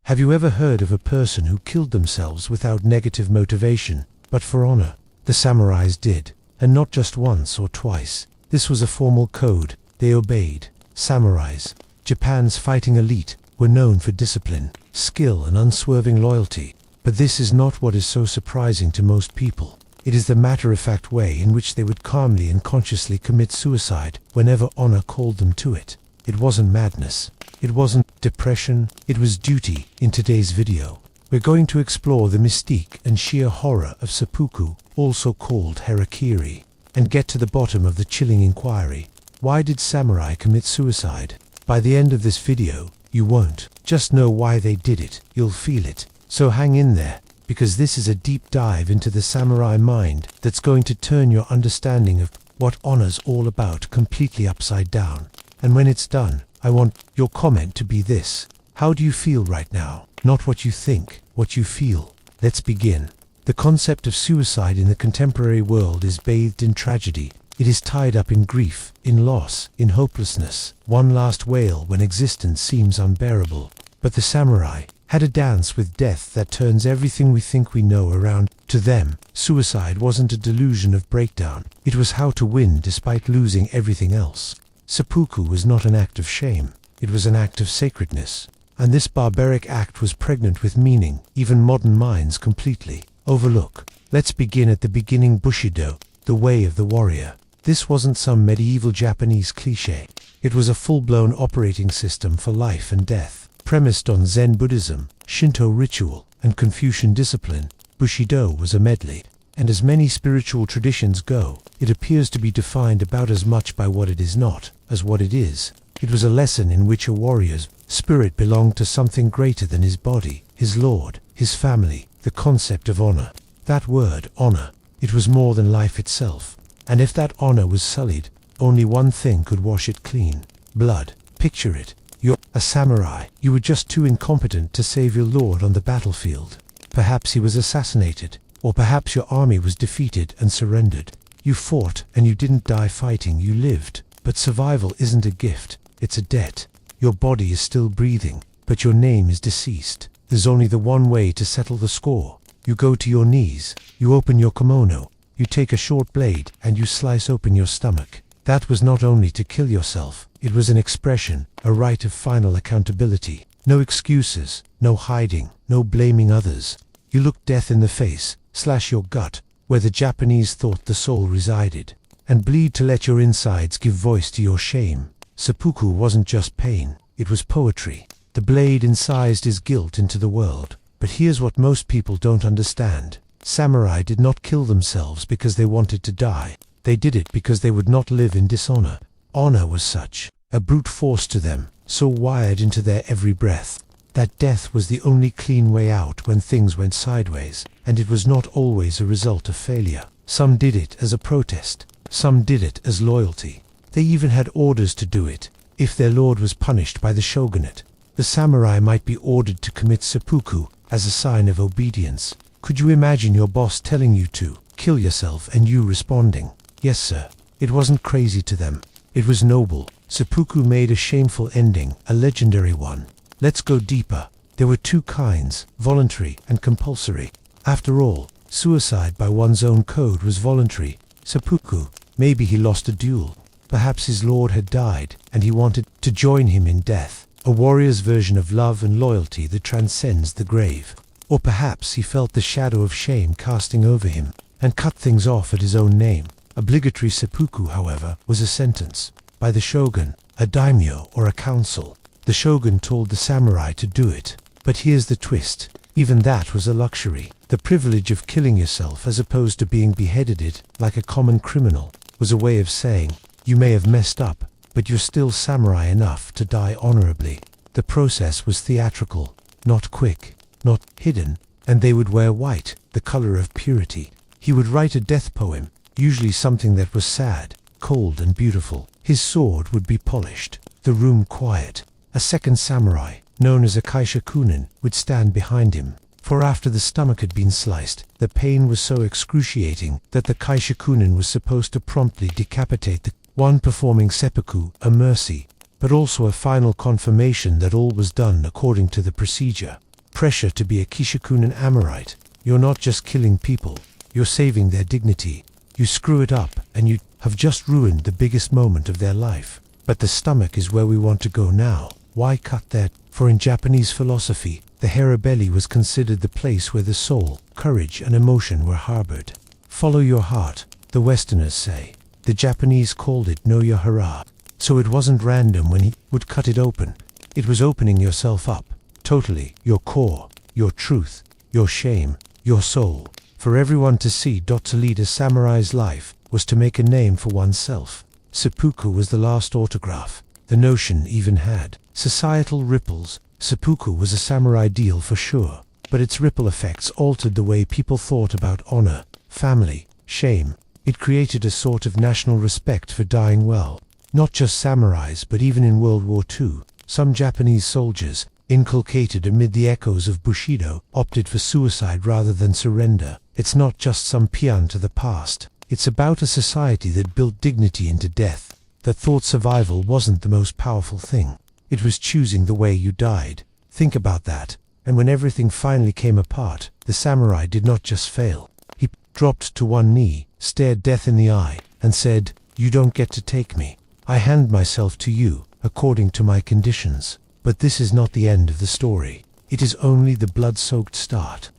Have you ever heard of a person who killed themselves without negative motivation, but for honor? The samurais did, and not just once or twice. This was a formal code they obeyed. Samurais, Japan's fighting elite, were known for discipline, skill, and unswerving loyalty. But this is not what is so surprising to most people. It is the matter-of-fact way in which they would calmly and consciously commit suicide whenever honor called them to it. It wasn't madness. It wasn't depression. It was duty. In today's video, we're going to explore the mystique and sheer horror of seppuku, also called hara-kiri, and get to the bottom of the chilling inquiry. Why did samurai commit suicide? By the end of this video, you won't just know why they did it, you'll feel it. So hang in there, because this is a deep dive into the samurai mind that's going to turn your understanding of what honor's all about completely upside down. And when it's done, I want your comment to be this: how do you feel right now? Not what you think, what you feel. Let's begin. The concept of suicide in the contemporary world is bathed in tragedy. It is tied up in grief, in loss, in hopelessness. One last wail when existence seems unbearable. But the samurai had a dance with death that turns everything we think we know around. To them, suicide wasn't a delusion of breakdown. It was how to win despite losing everything else. Seppuku was not an act of shame. It was an act of sacredness. And this barbaric act was pregnant with meaning even modern minds completely overlook. Let's begin at the beginning. Bushido, the way of the warrior. This wasn't some medieval Japanese cliché. It was a full-blown operating system for life and death, premised on Zen Buddhism, Shinto ritual, and Confucian discipline. Bushido was a medley, and as many spiritual traditions go, it appears to be defined about as much by what it is not as what it is. It was a lesson in which a warrior's spirit belonged to something greater than his body, his lord, his family, the concept of honor. That word, honor, it was more than life itself. And if that honor was sullied, only one thing could wash it clean: blood. Picture it. You're a samurai. You were just too incompetent to save your lord on the battlefield. Perhaps he was assassinated, or perhaps your army was defeated and surrendered. You fought, and you didn't die fighting, you lived. But survival isn't a gift, it's a debt. Your body is still breathing, but your name is deceased. There's only the one way to settle the score. You go to your knees, you open your kimono, you take a short blade, and you slice open your stomach. That was not only to kill yourself, it was an expression, a rite of final accountability. No excuses, no hiding, no blaming others. You look death in the face, slash your gut, where the Japanese thought the soul resided, and bleed to let your insides give voice to your shame. Seppuku wasn't just pain, it was poetry. The blade incised his guilt into the world. But here's what most people don't understand. Samurai did not kill themselves because they wanted to die. They did it because they would not live in dishonor. Honor was such a brute force to them, so wired into their every breath, that death was the only clean way out when things went sideways, and it was not always a result of failure. Some did it as a protest. Some did it as loyalty. They even had orders to do it. If their lord was punished by the shogunate, the samurai might be ordered to commit seppuku as a sign of obedience. Could you imagine your boss telling you to kill yourself and you responding, "Yes, sir"? It wasn't crazy to them. It was noble. Seppuku made a shameful ending, a legendary one. Let's go deeper. There were two kinds, voluntary and compulsory. After all, suicide by one's own code was voluntary. Seppuku, maybe he lost a duel. Perhaps his lord had died, and he wanted to join him in death. A warrior's version of love and loyalty that transcends the grave. Or perhaps he felt the shadow of shame casting over him, and cut things off at his own name. Obligatory seppuku, however, was a sentence by the shogun, a daimyo, or a council. The shogun told the samurai to do it. But here's the twist. Even that was a luxury. The privilege of killing yourself as opposed to being beheaded like a common criminal was a way of saying, you may have messed up, but you're still samurai enough to die honorably. The process was theatrical, not quick, not hidden, and they would wear white, the color of purity. He would write a death poem, usually something that was sad, cold, and beautiful. His sword would be polished, the room quiet. A second samurai, known as a kaishakunin, would stand behind him. For after the stomach had been sliced, the pain was so excruciating that the kaishakunin was supposed to promptly decapitate the one performing seppuku, a mercy, but also a final confirmation that all was done according to the procedure. pressure to be a Kishokunin Amorite. You're not just killing people, you're saving their dignity. You screw it up, and you have just ruined the biggest moment of their life. But the stomach is where we want to go now. Why cut that? For in Japanese philosophy, the hara-belly was considered the place where the soul, courage, and emotion were harbored. Follow your heart, the Westerners say. The Japanese called it know your hara. So it wasn't random when he would cut it open. It was opening yourself up, totally, your core, your truth, your shame, your soul, for everyone to see. To lead a samurai's life was to make a name for oneself. Seppuku was the last autograph. The notion even had societal ripples. Seppuku was a samurai deal for sure, but its ripple effects altered the way people thought about honor, family, shame. It created a sort of national respect for dying well. Not just samurais, but even in World War II, some Japanese soldiers, inculcated amid the echoes of bushido, opted for suicide rather than surrender. It's not just some paean to the past. It's about a society that built dignity into death, that thought survival wasn't the most powerful thing. It was choosing the way you died. Think about that. And when everything finally came apart, the samurai did not just fail. He dropped to one knee, stared death in the eye, and said, "You don't get to take me. I hand myself to you, according to my conditions." But this is not the end of the story. It is only the blood-soaked start.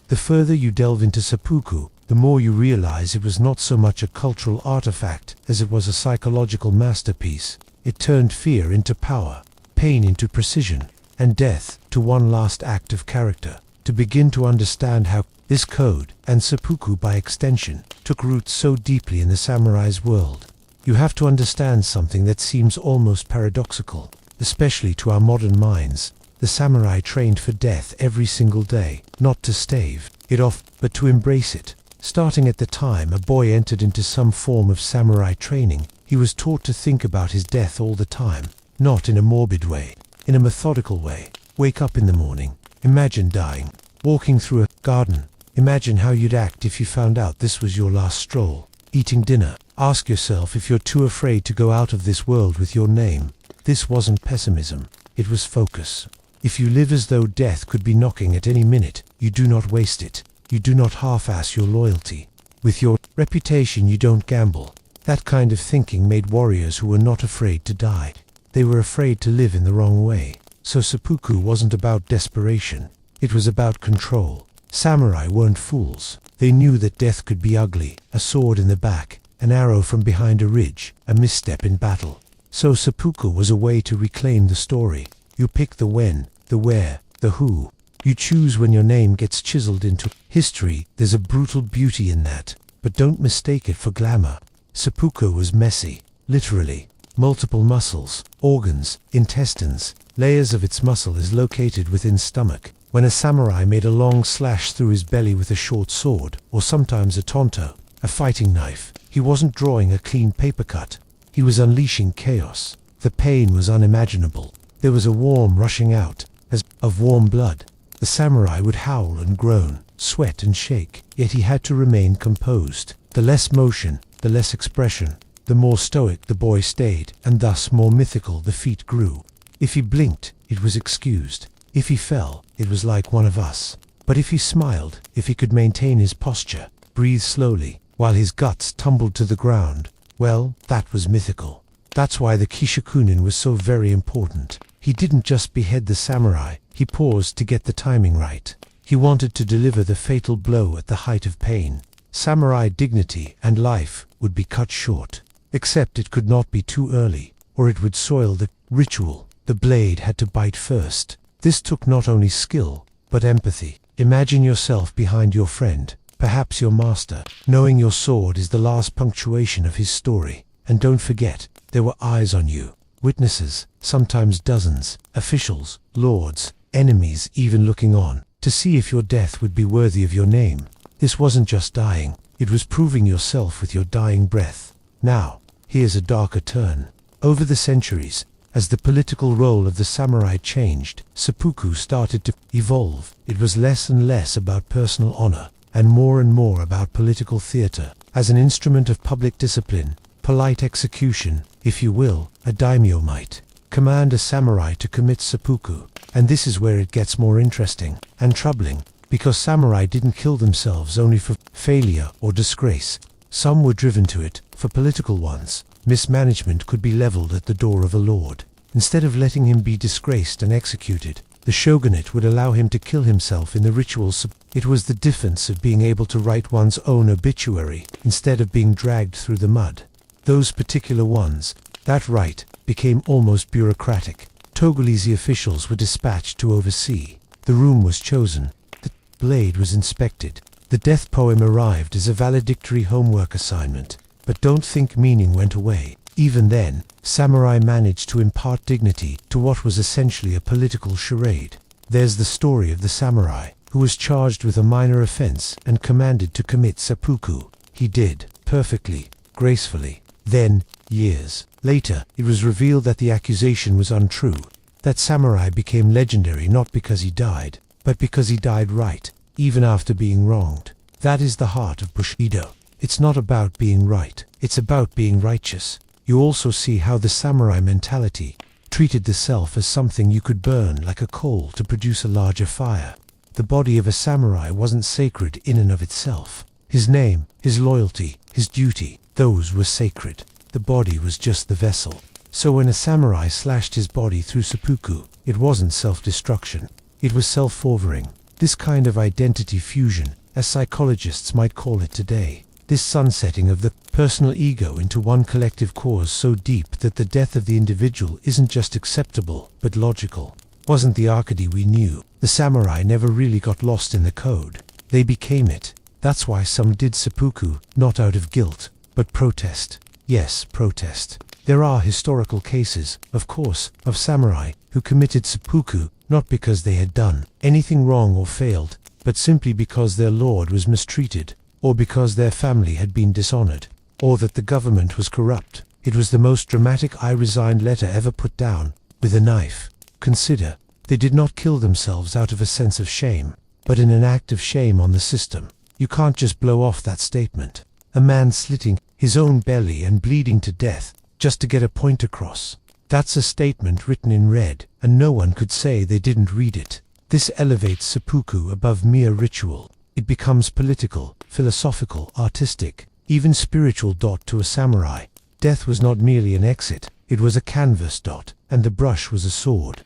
The further you delve into seppuku, the more you realize it was not so much a cultural artifact as it was a psychological masterpiece. It turned fear into power, pain into precision, and death to one last act of character. To begin to understand how this code, and seppuku by extension, took root so deeply in the samurai's world, you have to understand something that seems almost paradoxical, especially to our modern minds. The samurai trained for death every single day, not to stave it off, but to embrace it. Starting at the time a boy entered into some form of samurai training, he was taught to think about his death all the time, not in a morbid way, in a methodical way. Wake up in the morning, imagine dying, walking through a garden, imagine how you'd act if you found out this was your last stroll. Eating dinner, ask yourself if you're too afraid to go out of this world with your name. This wasn't pessimism, it was focus. If you live as though death could be knocking at any minute, you do not waste it. You do not half-ass your loyalty. With your reputation you don't gamble. That kind of thinking made warriors who were not afraid to die. They were afraid to live in the wrong way. So seppuku wasn't about desperation. It was about control. Samurai weren't fools. They knew that death could be ugly, a sword in the back, an arrow from behind a ridge, a misstep in battle. So seppuku was a way to reclaim the story. You pick the when, the where, the who. You choose when your name gets chiseled into history. There's a brutal beauty in that, but don't mistake it for glamour. Seppuku was messy, literally. Multiple muscles, organs, intestines. Layers of its muscle is located within stomach. When a samurai made a long slash through his belly with a short sword, or sometimes a tonto, a fighting knife, he wasn't drawing a clean paper cut. He was unleashing chaos. The pain was unimaginable. There was a warm rushing out, as of warm blood. The samurai would howl and groan, sweat and shake, yet he had to remain composed. The less motion, the less expression, the more stoic the boy stayed, and thus more mythical the feat grew. If he blinked, it was excused. If he fell, it was like one of us. But if he smiled, if he could maintain his posture, breathe slowly, while his guts tumbled to the ground, well, that was mythical. That's why the Kishokunin was so very important. He didn't just behead the samurai, he paused to get the timing right. He wanted to deliver the fatal blow at the height of pain. Samurai dignity and life would be cut short. Except it could not be too early, or it would soil the ritual. The blade had to bite first. This took not only skill, but empathy. Imagine yourself behind your friend, perhaps your master, knowing your sword is the last punctuation of his story. And don't forget, there were eyes on you. Witnesses, sometimes dozens, officials, lords, enemies even looking on, to see if your death would be worthy of your name. This wasn't just dying, it was proving yourself with your dying breath. Now, here's a darker turn. Over the centuries, as the political role of the samurai changed, seppuku started to evolve. It was less and less about personal honor, and more about political theater. As an instrument of public discipline, polite execution, if you will, a daimyo might command a samurai to commit seppuku. And this is where it gets more interesting and troubling, because samurai didn't kill themselves only for failure or disgrace. Some were driven to it for political ones. Mismanagement could be leveled at the door of a lord. Instead of letting him be disgraced and executed, the shogunate would allow him to kill himself in the ritual. It was the difference of being able to write one's own obituary instead of being dragged through the mud. Those particular ones, that right, became almost bureaucratic. Togolese officials were dispatched to oversee. The room was chosen. The blade was inspected. The death poem arrived as a valedictory homework assignment. But don't think meaning went away. Even then, samurai managed to impart dignity to what was essentially a political charade. There's the story of the samurai who was charged with a minor offense and commanded to commit seppuku. He did, perfectly, gracefully. Then, years later, it was revealed that the accusation was untrue. That samurai became legendary not because he died, but because he died right, even after being wronged. That is the heart of bushido. It's not about being right, it's about being righteous. You also see how the samurai mentality treated the self as something you could burn like a coal to produce a larger fire. The body of a samurai wasn't sacred in and of itself. His name, his loyalty, his duty, those were sacred. The body was just the vessel. So when a samurai slashed his body through seppuku, it wasn't self-destruction. It was self-forwarding. This kind of identity fusion, as psychologists might call it today, this sunsetting of the personal ego into one collective cause so deep that the death of the individual isn't just acceptable, but logical, wasn't the hara-kiri we knew. The samurai never really got lost in the code. They became it. That's why some did seppuku, not out of guilt, but protest. Yes, protest. There are historical cases, of course, of samurai who committed seppuku not because they had done anything wrong or failed, but simply because their lord was mistreated, or because their family had been dishonored, or that the government was corrupt. It was the most dramatic "I resigned" letter ever put down, with a knife. Consider, they did not kill themselves out of a sense of shame, but in an act of shame on the system. You can't just blow off that statement. A man slitting his own belly and bleeding to death just to get a point across. That's a statement written in red, and no one could say they didn't read it. This elevates seppuku above mere ritual. It becomes political, philosophical, artistic, even spiritual. To a samurai, death was not merely an exit, it was a canvas. And the brush was a sword.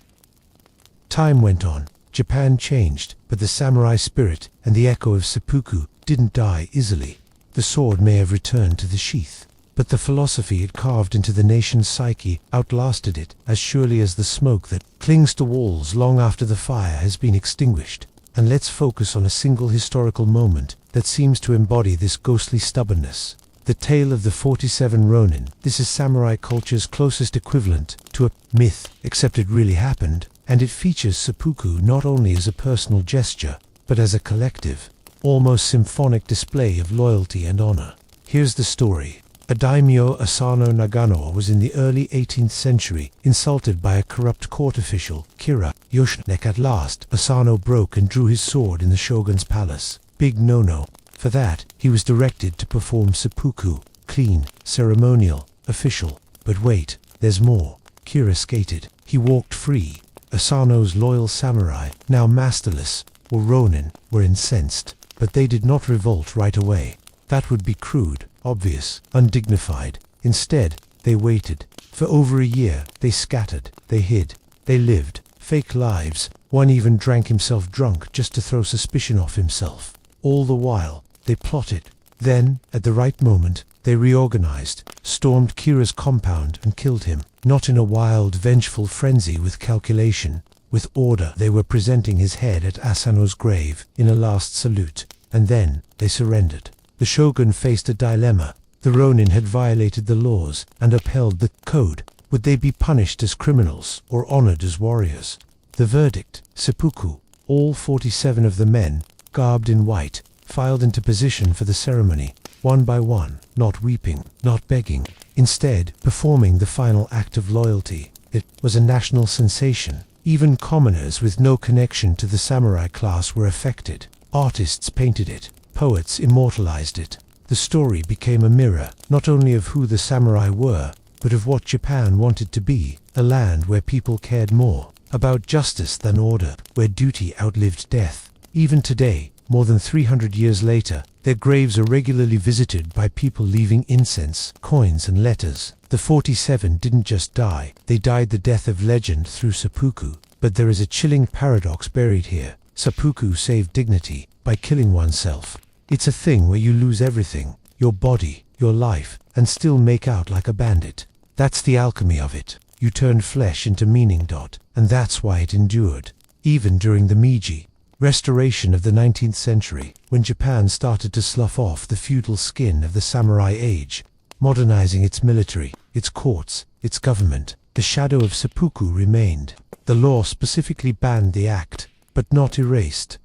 Time went on. Japan changed, but the samurai spirit and the echo of seppuku didn't die easily. The sword may have returned to the sheath, but the philosophy it carved into the nation's psyche outlasted it as surely as the smoke that clings to walls long after the fire has been extinguished. And let's focus on a single historical moment that seems to embody this ghostly stubbornness. The tale of the 47 Ronin. This is samurai culture's closest equivalent to a myth, except it really happened, and it features seppuku not only as a personal gesture, but as a collective, almost symphonic display of loyalty and honor. Here's the story. A daimyo, Asano Nagano, was in the early 18th century insulted by a corrupt court official, Kira Yoshnek. At last, Asano broke and drew his sword in the shogun's palace. Big no-no. For that, he was directed to perform seppuku, clean, ceremonial, official. But wait, there's more. Kira skated. He walked free. Asano's loyal samurai, now masterless, or ronin, were incensed. But they did not revolt right away. That would be crude, obvious, undignified. Instead, they waited. For over a year, they scattered, they hid, they lived fake lives. One even drank himself drunk just to throw suspicion off himself. All the while, they plotted. Then, at the right moment, they reorganized, stormed Kira's compound and killed him. Not in a wild, vengeful frenzy with calculation. With order, they were presenting his head at Asano's grave in a last salute. And then, they surrendered. The shogun faced a dilemma. The ronin had violated the laws and upheld the code. Would they be punished as criminals or honored as warriors? The verdict, seppuku. All 47 of the men, garbed in white, filed into position for the ceremony, one by one, not weeping, not begging, instead performing the final act of loyalty. It was a national sensation. Even commoners with no connection to the samurai class were affected. Artists painted it. Poets immortalized it. The story became a mirror, not only of who the samurai were, but of what Japan wanted to be, a land where people cared more about justice than order, where duty outlived death. Even today, more than 300 years later, their graves are regularly visited by people leaving incense, coins and letters. The 47 didn't just die, they died the death of legend through seppuku. But there is a chilling paradox buried here. Seppuku saved dignity by killing oneself. It's a thing where you lose everything, your body, your life, and still make out like a bandit. That's the alchemy of it. You turned flesh into meaning. And that's why it endured. Even during the Meiji Restoration of the 19th century, when Japan started to slough off the feudal skin of the samurai age, modernizing its military, its courts, its government, the shadow of seppuku remained. The law specifically banned the act, but not erased.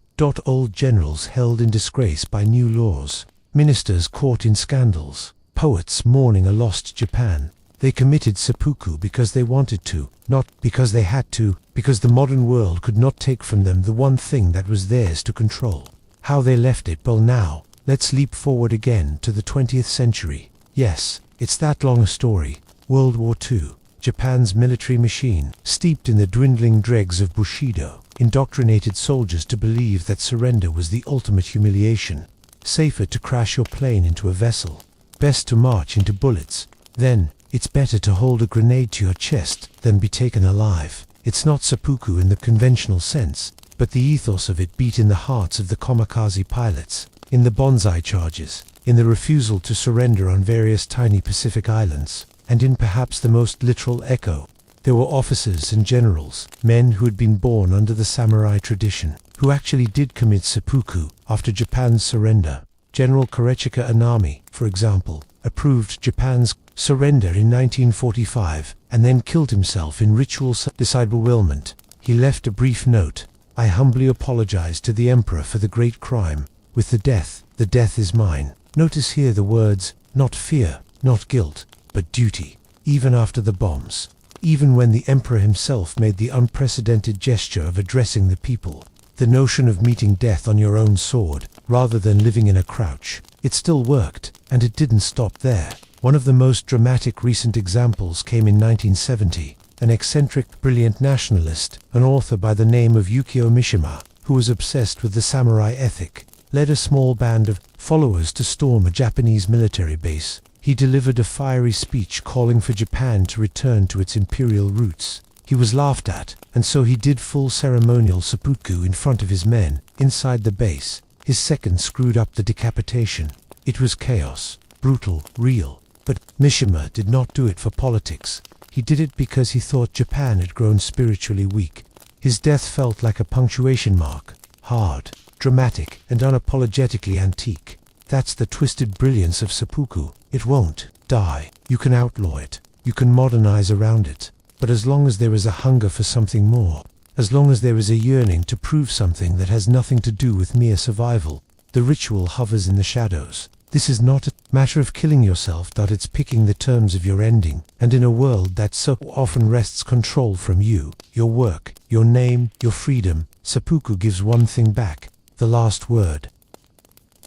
Old generals held in disgrace by new laws, ministers caught in scandals, poets mourning a lost Japan. They committed seppuku because they wanted to, not because they had to, because the modern world could not take from them the one thing that was theirs to control. How they left it. Well, now, let's leap forward again to the 20th century. Yes, it's that long a story. World War II. Japan's military machine, steeped in the dwindling dregs of bushido, indoctrinated soldiers to believe that surrender was the ultimate humiliation. Safer to crash your plane into a vessel. Best to march into bullets. Then, it's better to hold a grenade to your chest than be taken alive. It's not seppuku in the conventional sense, but the ethos of it beat in the hearts of the kamikaze pilots, in the bonsai charges, in the refusal to surrender on various tiny Pacific islands, and in perhaps the most literal echo. There were officers and generals, men who had been born under the samurai tradition, who actually did commit seppuku after Japan's surrender. General Korechika Anami, for example, approved Japan's surrender in 1945 and then killed himself in ritual disbewilderment. He left a brief note: "I humbly apologize to the emperor for the great crime. With the death is mine." Notice here the words, not fear, not guilt, but duty. Even after the bombs, even when the emperor himself made the unprecedented gesture of addressing the people, the notion of meeting death on your own sword, rather than living in a crouch, it still worked, and it didn't stop there. One of the most dramatic recent examples came in 1970. An eccentric, brilliant nationalist, an author by the name of Yukio Mishima, who was obsessed with the samurai ethic, led a small band of followers to storm a Japanese military base. He delivered a fiery speech calling for Japan to return to its imperial roots. He was laughed at, and so he did full ceremonial seppuku in front of his men, inside the base. His second screwed up the decapitation. It was chaos, brutal, real. But Mishima did not do it for politics. He did it because he thought Japan had grown spiritually weak. His death felt like a punctuation mark, hard, dramatic, and unapologetically antique. That's the twisted brilliance of seppuku. It won't die. You can outlaw it. You can modernize around it. But as long as there is a hunger for something more, as long as there is a yearning to prove something that has nothing to do with mere survival, the ritual hovers in the shadows. This is not a matter of killing yourself, it's picking the terms of your ending. And in a world that so often wrests control from you, your work, your name, your freedom, seppuku gives one thing back: the last word.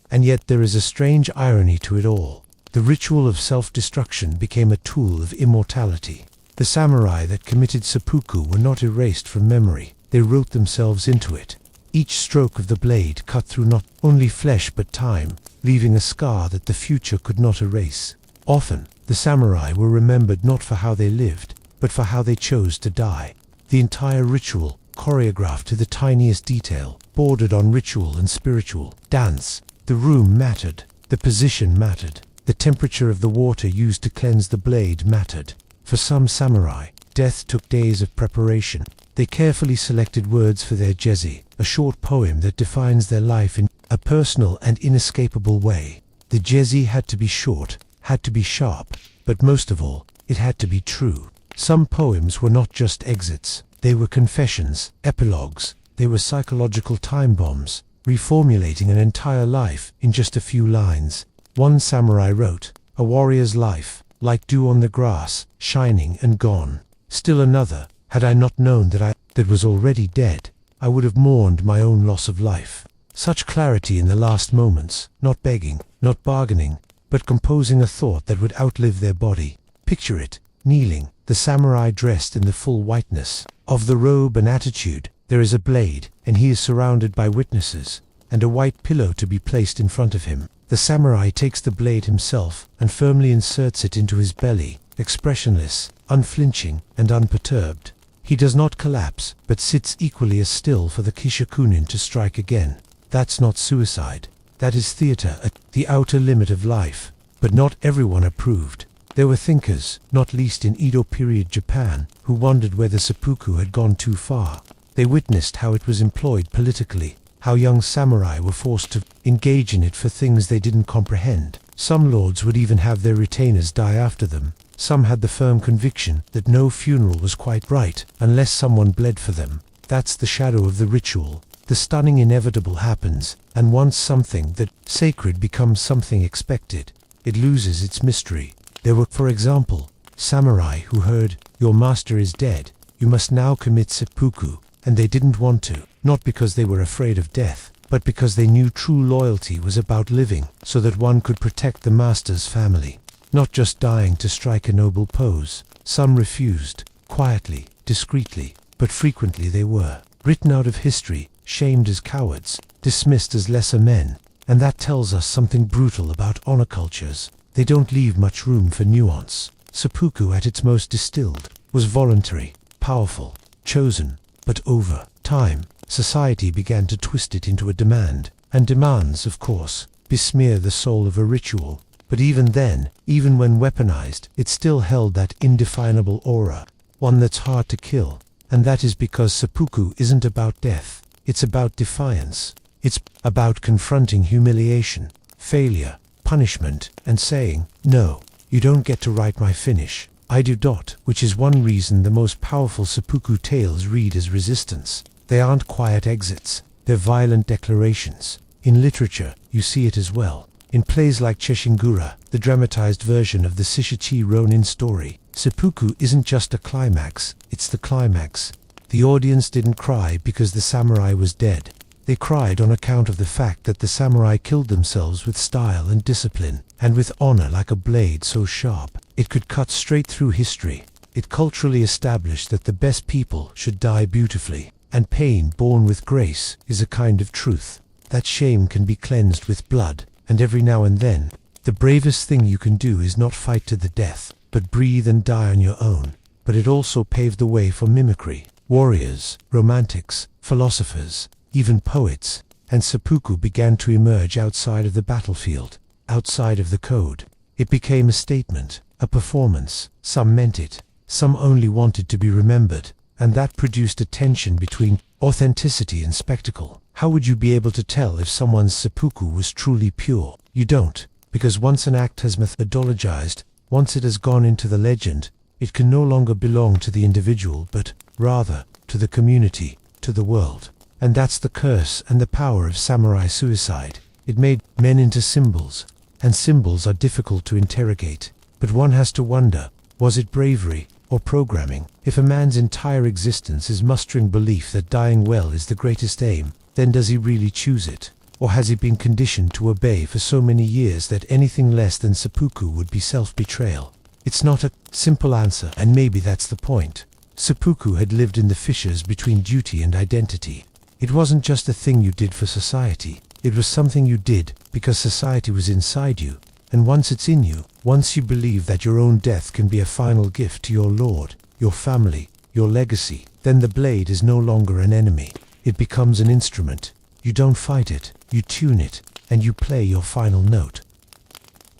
And yet there is a strange irony to it all. The ritual of self-destruction became a tool of immortality. The samurai that committed seppuku were not erased from memory, they wrote themselves into it. Each stroke of the blade cut through not only flesh but time, leaving a scar that the future could not erase. Often, the samurai were remembered not for how they lived, but for how they chose to die. The entire ritual, choreographed to the tiniest detail, bordered on ritual and spiritual dance. The room mattered, the position mattered, the temperature of the water used to cleanse the blade mattered. For some samurai, death took days of preparation. They carefully selected words for their jezi, a short poem that defines their life in a personal and inescapable way. The jezi had to be short, had to be sharp, but most of all, it had to be true. Some poems were not just exits, they were confessions, epilogues, they were psychological time bombs, reformulating an entire life in just a few lines. One samurai wrote, "A warrior's life, like dew on the grass, shining and gone." Still another, "Had I not known that was already dead, I would have mourned my own loss of life." Such clarity in the last moments, not begging, not bargaining, but composing a thought that would outlive their body. Picture it, kneeling, the samurai dressed in the full whiteness of the robe and attitude, there is a blade, and he is surrounded by witnesses, and a white pillow to be placed in front of him. The samurai takes the blade himself and firmly inserts it into his belly, expressionless, unflinching, and unperturbed. He does not collapse, but sits equally as still for the kishakunin to strike again. That's not suicide. That is theater at the outer limit of life. But not everyone approved. There were thinkers, not least in Edo period Japan, who wondered whether seppuku had gone too far. They witnessed how it was employed politically, how young samurai were forced to engage in it for things they didn't comprehend. Some lords would even have their retainers die after them. Some had the firm conviction that no funeral was quite right unless someone bled for them. That's the shadow of the ritual. The stunning inevitable happens, and once something that sacred becomes something expected, it loses its mystery. There were, for example, samurai who heard, "Your master is dead, you must now commit seppuku," and they didn't want to, not because they were afraid of death, but because they knew true loyalty was about living so that one could protect the master's family. Not just dying to strike a noble pose. Some refused, quietly, discreetly, but frequently they were. Written out of history, shamed as cowards, dismissed as lesser men, and that tells us something brutal about honor cultures. They don't leave much room for nuance. Seppuku at its most distilled was voluntary, powerful, chosen, but over time, society began to twist it into a demand, and demands, of course, besmear the soul of a ritual. But even then, even when weaponized, it still held that indefinable aura, one that's hard to kill. And that is because seppuku isn't about death, it's about defiance. It's about confronting humiliation, failure, punishment, and saying, "No, you don't get to write my finish. I do." Which is one reason the most powerful seppuku tales read as resistance. They aren't quiet exits, they're violent declarations. In literature, you see it as well. In plays like Cheshingura, the dramatized version of the Shishichi Ronin story, seppuku isn't just a climax, it's the climax. The audience didn't cry because the samurai was dead. They cried on account of the fact that the samurai killed themselves with style and discipline, and with honor like a blade so sharp, it could cut straight through history. It culturally established that the best people should die beautifully, and pain born with grace is a kind of truth. That shame can be cleansed with blood, and every now and then, the bravest thing you can do is not fight to the death, but breathe and die on your own. But it also paved the way for mimicry. Warriors, romantics, philosophers, even poets, and seppuku began to emerge outside of the battlefield, outside of the code. It became a statement, a performance. Some meant it, some only wanted to be remembered, and that produced a tension between authenticity and spectacle. How would you be able to tell if someone's seppuku was truly pure? You don't, because once an act has methodologized, once it has gone into the legend, it can no longer belong to the individual, but rather to the community, to the world. And that's the curse and the power of samurai suicide. It made men into symbols, and symbols are difficult to interrogate. But one has to wonder, was it bravery or programming? If a man's entire existence is mustering belief that dying well is the greatest aim, then does he really choose it? Or has he been conditioned to obey for so many years that anything less than seppuku would be self-betrayal? It's not a simple answer, and maybe that's the point. Seppuku had lived in the fissures between duty and identity. It wasn't just a thing you did for society. It was something you did because society was inside you. And once it's in you, once you believe that your own death can be a final gift to your lord, your family, your legacy, then the blade is no longer an enemy. It becomes an instrument. You don't fight it, you tune it, and you play your final note.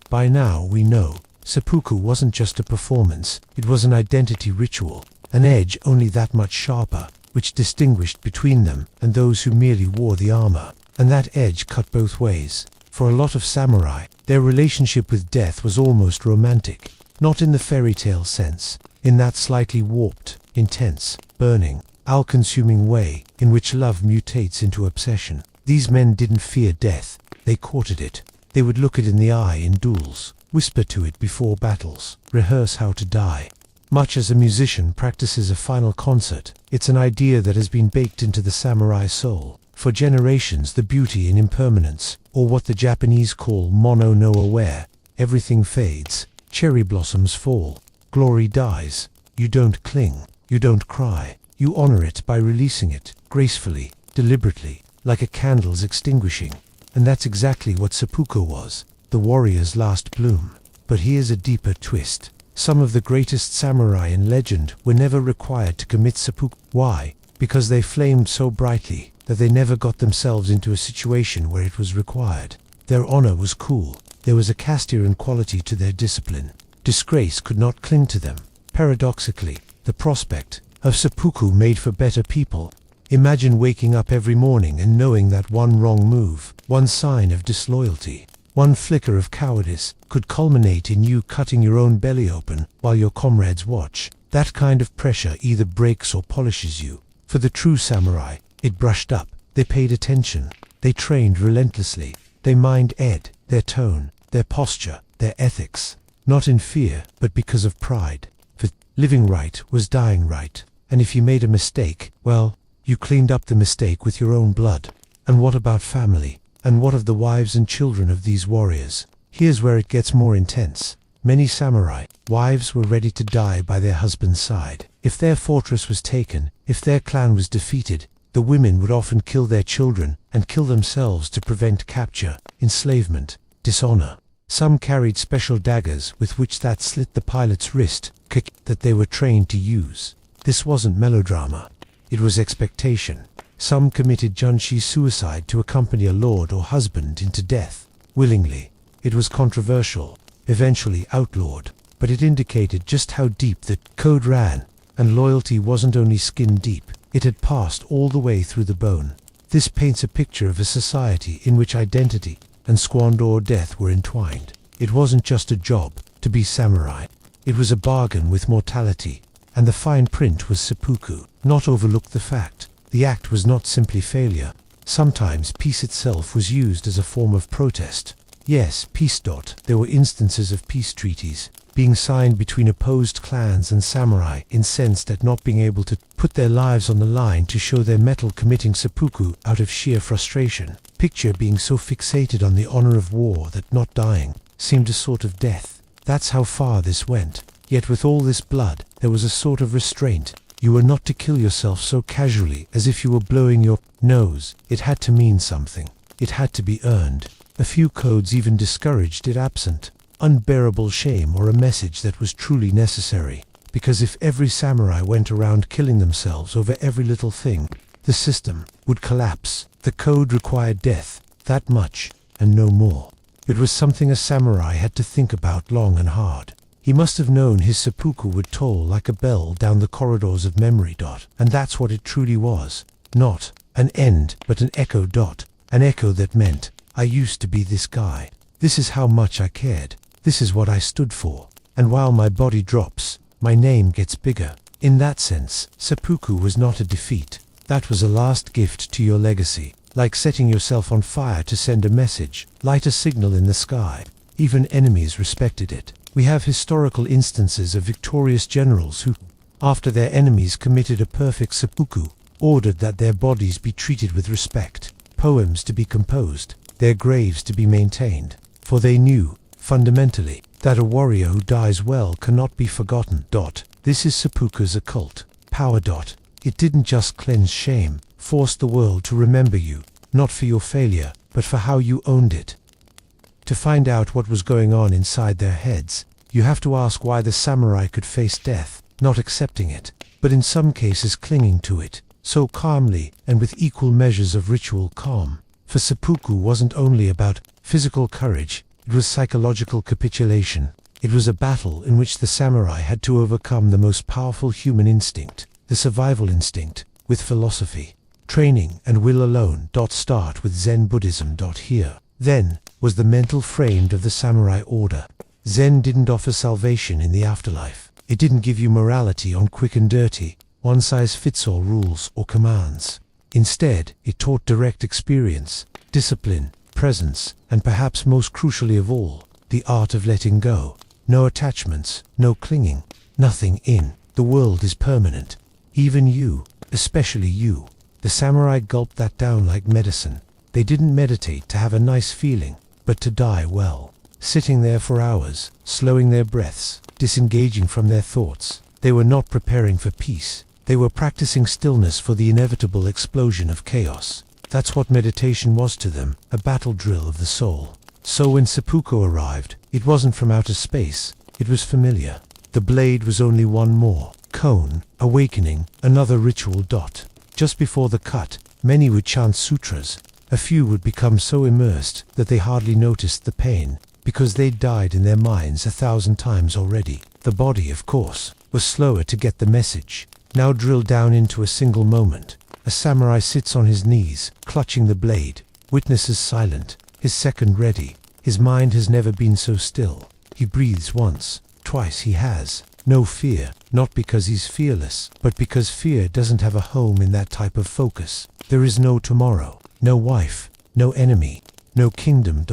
By now we know, seppuku wasn't just a performance, it was an identity ritual, an edge only that much sharper, which distinguished between them and those who merely wore the armor. And that edge cut both ways. For a lot of samurai, their relationship with death was almost romantic, not in the fairy tale sense, in that slightly warped, intense, burning, all-consuming way in which love mutates into obsession. These men didn't fear death, they courted it. They would look it in the eye in duels, whisper to it before battles, rehearse how to die. Much as a musician practices a final concert, it's an idea that has been baked into the samurai soul. For generations, the beauty in impermanence, or what the Japanese call mono no aware, everything fades, cherry blossoms fall, glory dies. You don't cling, you don't cry, You honor it by releasing it, gracefully, deliberately, like a candle's extinguishing. And that's exactly what seppuku was, the warrior's last bloom. But here's a deeper twist. Some of the greatest samurai in legend were never required to commit seppuku. Why? Because they flamed so brightly that they never got themselves into a situation where it was required. Their honor was cool. There was a Castian quality to their discipline. Disgrace could not cling to them. Paradoxically, the prospect of seppuku made for better people. Imagine waking up every morning and knowing that one wrong move, one sign of disloyalty, one flicker of cowardice could culminate in you cutting your own belly open while your comrades watch. That kind of pressure either breaks or polishes you. For the true samurai, it brushed up. They paid attention. They trained relentlessly. They mined their tone, their posture, their ethics. Not in fear, but because of pride. For living right was dying right. And if you made a mistake, well, you cleaned up the mistake with your own blood. And what about family? And what of the wives and children of these warriors? Here's where it gets more intense. Many samurai wives were ready to die by their husband's side. If their fortress was taken, if their clan was defeated, the women would often kill their children and kill themselves to prevent capture, enslavement, dishonor. Some carried special daggers with which that slit the pilot's wrist, that they were trained to use. This wasn't melodrama. It was expectation. Some committed junshi suicide to accompany a lord or husband into death, willingly. It was controversial, eventually outlawed, but it indicated just how deep the code ran, and loyalty wasn't only skin deep, it had passed all the way through the bone. This paints a picture of a society in which identity and squander or death were entwined. It wasn't just a job to be samurai. It was a bargain with mortality, and the fine print was seppuku. Not overlook the fact. The act was not simply failure. Sometimes peace itself was used as a form of protest. Yes, peace. There were instances of peace treaties being signed between opposed clans and samurai, incensed at not being able to put their lives on the line to show their mettle, committing seppuku out of sheer frustration. Picture being so fixated on the honor of war that not dying seemed a sort of death. That's how far this went. Yet with all this blood, there was a sort of restraint. You were not to kill yourself so casually as if you were blowing your nose. It had to mean something. It had to be earned. A few codes even discouraged it absent. Unbearable shame or a message that was truly necessary. Because if every samurai went around killing themselves over every little thing, the system would collapse. The code required death, that much, and no more. It was something a samurai had to think about long and hard. He must have known his seppuku would toll like a bell down the corridors of memory. And that's what it truly was. Not an end, but an echo. An echo that meant, I used to be this guy. This is how much I cared. This is what I stood for. And while my body drops, my name gets bigger. In that sense, seppuku was not a defeat. That was a last gift to your legacy. Like setting yourself on fire to send a message, light a signal in the sky. Even enemies respected it. We have historical instances of victorious generals who, after their enemies committed a perfect seppuku, ordered that their bodies be treated with respect, poems to be composed, their graves to be maintained. For they knew, fundamentally, that a warrior who dies well cannot be forgotten. This is seppuku's occult power. It didn't just cleanse shame, force the world to remember you, not for your failure, but for how you owned it. To find out what was going on inside their heads, you have to ask why the samurai could face death, not accepting it, but in some cases clinging to it, so calmly and with equal measures of ritual calm. For seppuku wasn't only about physical courage, it was psychological capitulation. It was a battle in which the samurai had to overcome the most powerful human instinct, the survival instinct, with philosophy. Training and will alone. Start with Zen Buddhism. Here, then, was the mental frame of the samurai order. Zen didn't offer salvation in the afterlife. It didn't give you morality on quick and dirty, one-size-fits-all rules or commands. Instead, it taught direct experience, discipline, presence, and perhaps most crucially of all, the art of letting go. No attachments, no clinging, nothing in. The world is permanent. Even you, especially you. The samurai gulped that down like medicine. They didn't meditate to have a nice feeling, but to die well. Sitting there for hours, slowing their breaths, disengaging from their thoughts. They were not preparing for peace. They were practicing stillness for the inevitable explosion of chaos. That's what meditation was to them, a battle drill of the soul. So when seppuku arrived, it wasn't from outer space, it was familiar. The blade was only one more koan, awakening, another ritual dot. Just before the cut, many would chant sutras. A few would become so immersed that they hardly noticed the pain, because they'd died in their minds 1,000 times already. The body, of course, was slower to get the message. Now drilled down into a single moment. A samurai sits on his knees, clutching the blade. Witnesses silent, his second ready. His mind has never been so still. He breathes once, twice he has. No fear, not because he's fearless, but because fear doesn't have a home in that type of focus. There is no tomorrow, no wife, no enemy, no kingdom.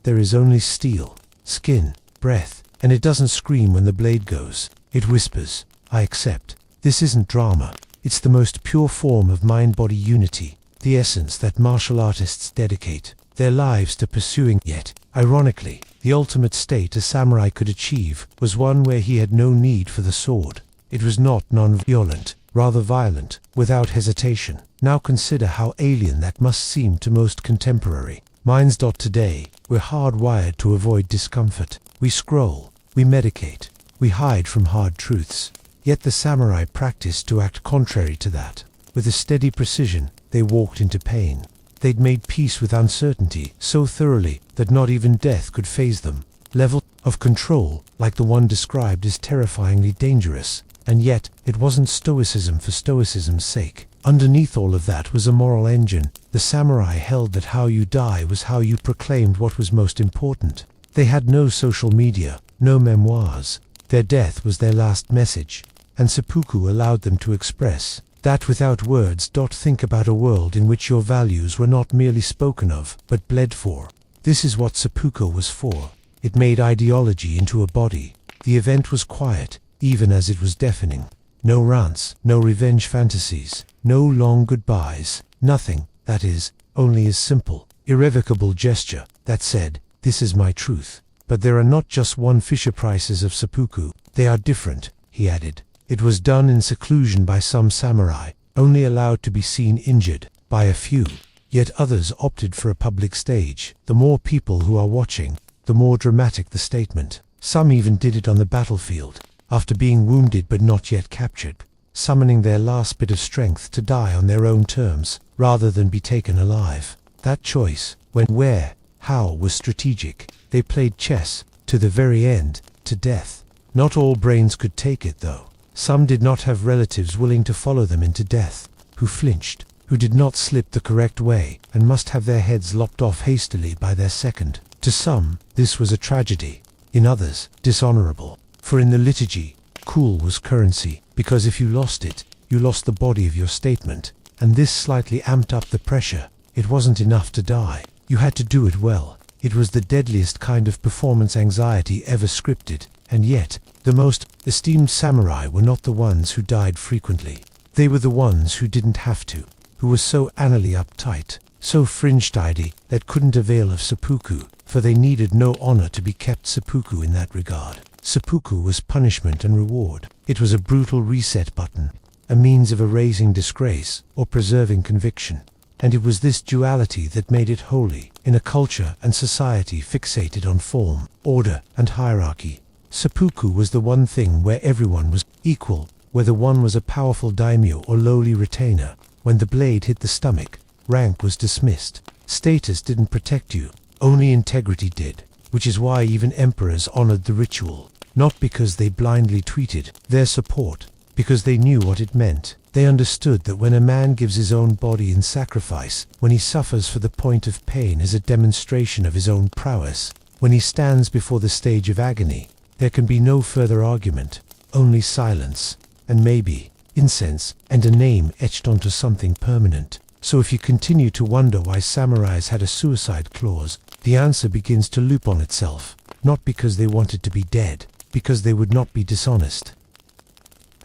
There is only steel, skin, breath, and it doesn't scream when the blade goes. It whispers, I accept. This isn't drama. It's the most pure form of mind-body unity, the essence that martial artists dedicate their lives to pursuing. Yet, ironically, the ultimate state a samurai could achieve was one where he had no need for the sword. It was not non-violent, rather violent, without hesitation. Now consider how alien that must seem to most contemporary minds. Today, we're hardwired to avoid discomfort. We scroll, we medicate, we hide from hard truths. Yet the samurai practiced to act contrary to that. With a steady precision, they walked into pain. They'd made peace with uncertainty so thoroughly that not even death could faze them. Level of control, like the one described, is terrifyingly dangerous. And yet, it wasn't stoicism for stoicism's sake. Underneath all of that was a moral engine. The samurai held that how you die was how you proclaimed what was most important. They had no social media, no memoirs. Their death was their last message, and seppuku allowed them to express that without words. Think about a world in which your values were not merely spoken of, but bled for. This is what seppuku was for. It made ideology into a body. The event was quiet, even as it was deafening. No rants, no revenge fantasies, no long goodbyes, nothing, that is, only a simple, irrevocable gesture that said, this is my truth. But there are not just one Fisher Prices of seppuku, they are different, he added. It was done in seclusion by some samurai, only allowed to be seen injured by a few. Yet others opted for a public stage. The more people who are watching, the more dramatic the statement. Some even did it on the battlefield, after being wounded but not yet captured, summoning their last bit of strength to die on their own terms, rather than be taken alive. That choice, when, where, how, was strategic. They played chess, to the very end, to death. Not all brains could take it, though. Some did not have relatives willing to follow them into death, who flinched, who did not slip the correct way, and must have their heads lopped off hastily by their second. To some, this was a tragedy. In others, dishonorable. For in the liturgy, cool was currency, because if you lost it, you lost the body of your statement, and this slightly amped up the pressure. It wasn't enough to die. You had to do it well. It was the deadliest kind of performance anxiety ever scripted, and yet, the most esteemed samurai were not the ones who died frequently. They were the ones who didn't have to, who were so anally uptight, so fringe-tidy, that couldn't avail of seppuku, for they needed no honor to be kept seppuku in that regard. Seppuku was punishment and reward. It was a brutal reset button, a means of erasing disgrace or preserving conviction. And it was this duality that made it holy, in a culture and society fixated on form, order, and hierarchy. Seppuku was the one thing where everyone was equal, whether one was a powerful daimyo or lowly retainer. When the blade hit the stomach, rank was dismissed. Status didn't protect you, only integrity did, which is why even emperors honored the ritual, not because they blindly tweeted their support, because they knew what it meant. They understood that when a man gives his own body in sacrifice, when he suffers for the point of pain as a demonstration of his own prowess, when he stands before the stage of agony, there can be no further argument, only silence, and maybe incense, and a name etched onto something permanent. So if you continue to wonder why samurais had a suicide clause, the answer begins to loop on itself, not because they wanted to be dead, because they would not be dishonest.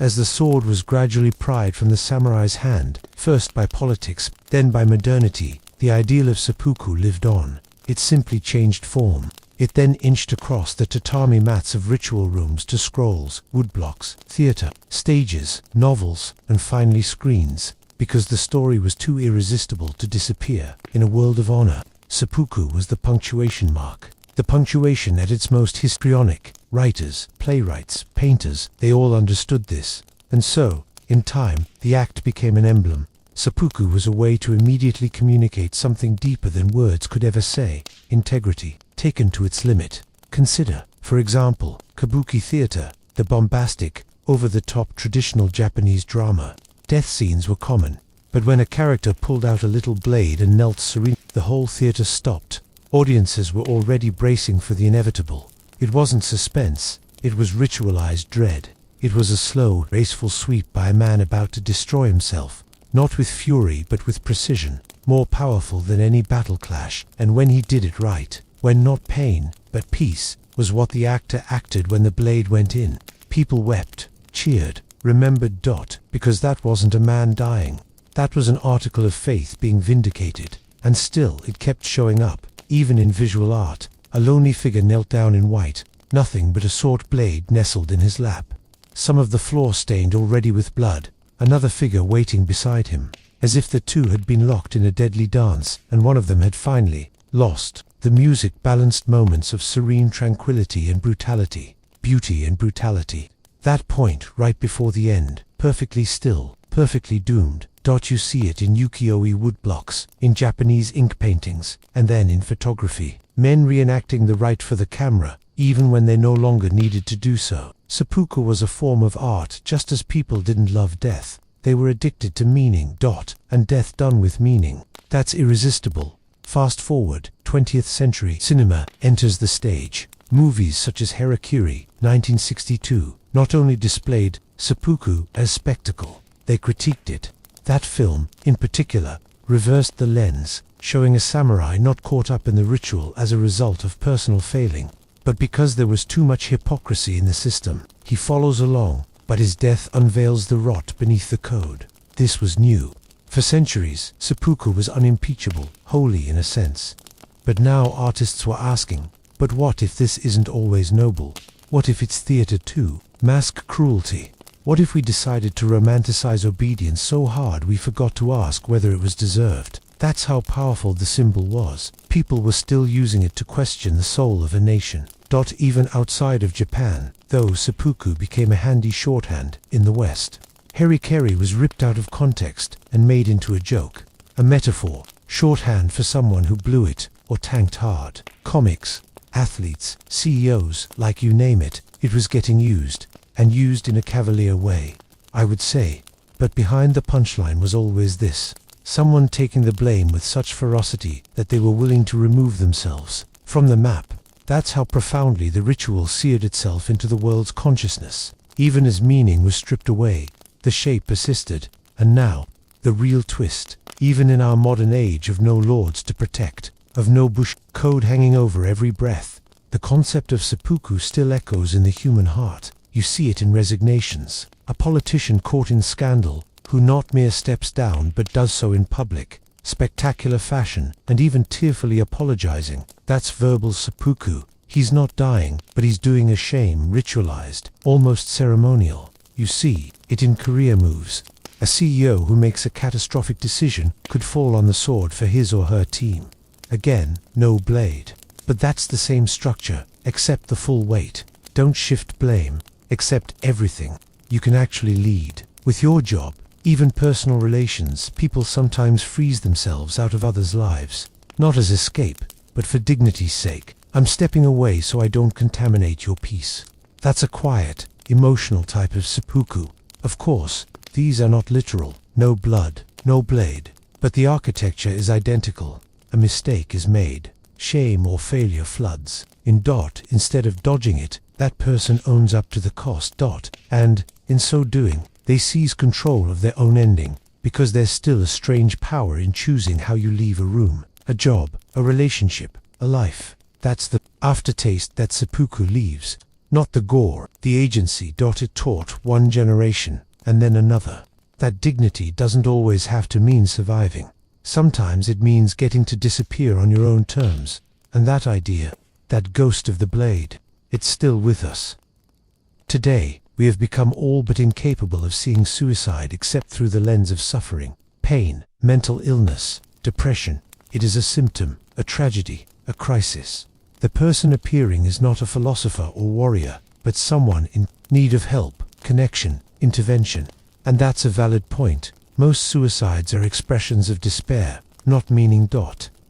As the sword was gradually pried from the samurai's hand, first by politics, then by modernity, the ideal of seppuku lived on. It simply changed form. It then inched across the tatami mats of ritual rooms to scrolls, woodblocks, theater, stages, novels, and finally screens, because the story was too irresistible to disappear. In a world of honor, seppuku was the punctuation mark. The punctuation at its most histrionic. Writers, playwrights, painters, they all understood this. And so, in time, the act became an emblem. Seppuku was a way to immediately communicate something deeper than words could ever say. Integrity, taken to its limit. Consider, for example, kabuki theater, the bombastic, over-the-top traditional Japanese drama. Death scenes were common, but when a character pulled out a little blade and knelt serenely, the whole theater stopped. Audiences were already bracing for the inevitable. It wasn't suspense, it was ritualized dread. It was a slow, graceful sweep by a man about to destroy himself, not with fury but with precision, more powerful than any battle clash. And when he did it right, when not pain, but peace, was what the actor acted when the blade went in. People wept, cheered, remembered. Because that wasn't a man dying. That was an article of faith being vindicated. And still it kept showing up, even in visual art. A lonely figure knelt down in white, nothing but a sword blade nestled in his lap. Some of the floor stained already with blood, another figure waiting beside him, as if the two had been locked in a deadly dance, and one of them had finally lost. The music balanced moments of serene tranquility and brutality, beauty and brutality. That point, right before the end, perfectly still, perfectly doomed. You see it in ukiyo-e woodblocks, in Japanese ink paintings, and then in photography. Men reenacting the right for the camera, even when they no longer needed to do so. Seppuku was a form of art just as people didn't love death. They were addicted to meaning. And death done with meaning. That's irresistible. Fast forward, 20th century cinema enters the stage. Movies such as Hara-kiri, 1962, not only displayed seppuku as spectacle, they critiqued it. That film, in particular, reversed the lens, showing a samurai not caught up in the ritual as a result of personal failing, but because there was too much hypocrisy in the system. He follows along, but his death unveils the rot beneath the code. This was new. For centuries, seppuku was unimpeachable, holy in a sense. But now artists were asking, but what if this isn't always noble? What if it's theater too? Mask cruelty. What if we decided to romanticize obedience so hard we forgot to ask whether it was deserved? That's how powerful the symbol was. People were still using it to question the soul of a nation. Even outside of Japan, though seppuku became a handy shorthand in the West. Hara-kiri was ripped out of context and made into a joke, a metaphor, shorthand for someone who blew it or tanked hard. Comics, athletes, CEOs, like you name it, it was getting used, and used in a cavalier way, I would say. But behind the punchline was always this: someone taking the blame with such ferocity that they were willing to remove themselves from the map. That's how profoundly the ritual seared itself into the world's consciousness. Even as meaning was stripped away, the shape persisted. And now, the real twist. Even in our modern age of no lords to protect, of no bush code hanging over every breath, the concept of seppuku still echoes in the human heart. You see it in resignations. A politician caught in scandal, who not mere steps down but does so in public, spectacular fashion, and even tearfully apologizing. That's verbal seppuku. He's not dying, but he's doing a shame, ritualized, almost ceremonial. You see it in career moves. A CEO who makes a catastrophic decision could fall on the sword for his or her team. Again, no blade. But that's the same structure. Accept the full weight. Don't shift blame. Accept everything. You can actually lead. With your job, even personal relations, people sometimes freeze themselves out of others' lives. Not as escape, but for dignity's sake. I'm stepping away so I don't contaminate your peace. That's a quiet, emotional type of seppuku. Of course, these are not literal. No blood, no blade. But the architecture is identical. A mistake is made. Shame or failure floods. Instead of dodging it, that person owns up to the cost. And, in so doing, they seize control of their own ending, because there's still a strange power in choosing how you leave a room, a job, a relationship, a life. That's the aftertaste that seppuku leaves, not the gore, the agency. It taught one generation, and then another, that dignity doesn't always have to mean surviving. Sometimes it means getting to disappear on your own terms, and that idea, that ghost of the blade. It's still with us. Today, we have become all but incapable of seeing suicide except through the lens of suffering, pain, mental illness, depression. It is a symptom, a tragedy, a crisis. The person appearing is not a philosopher or warrior, but someone in need of help, connection, intervention. And that's a valid point. Most suicides are expressions of despair, not meaning.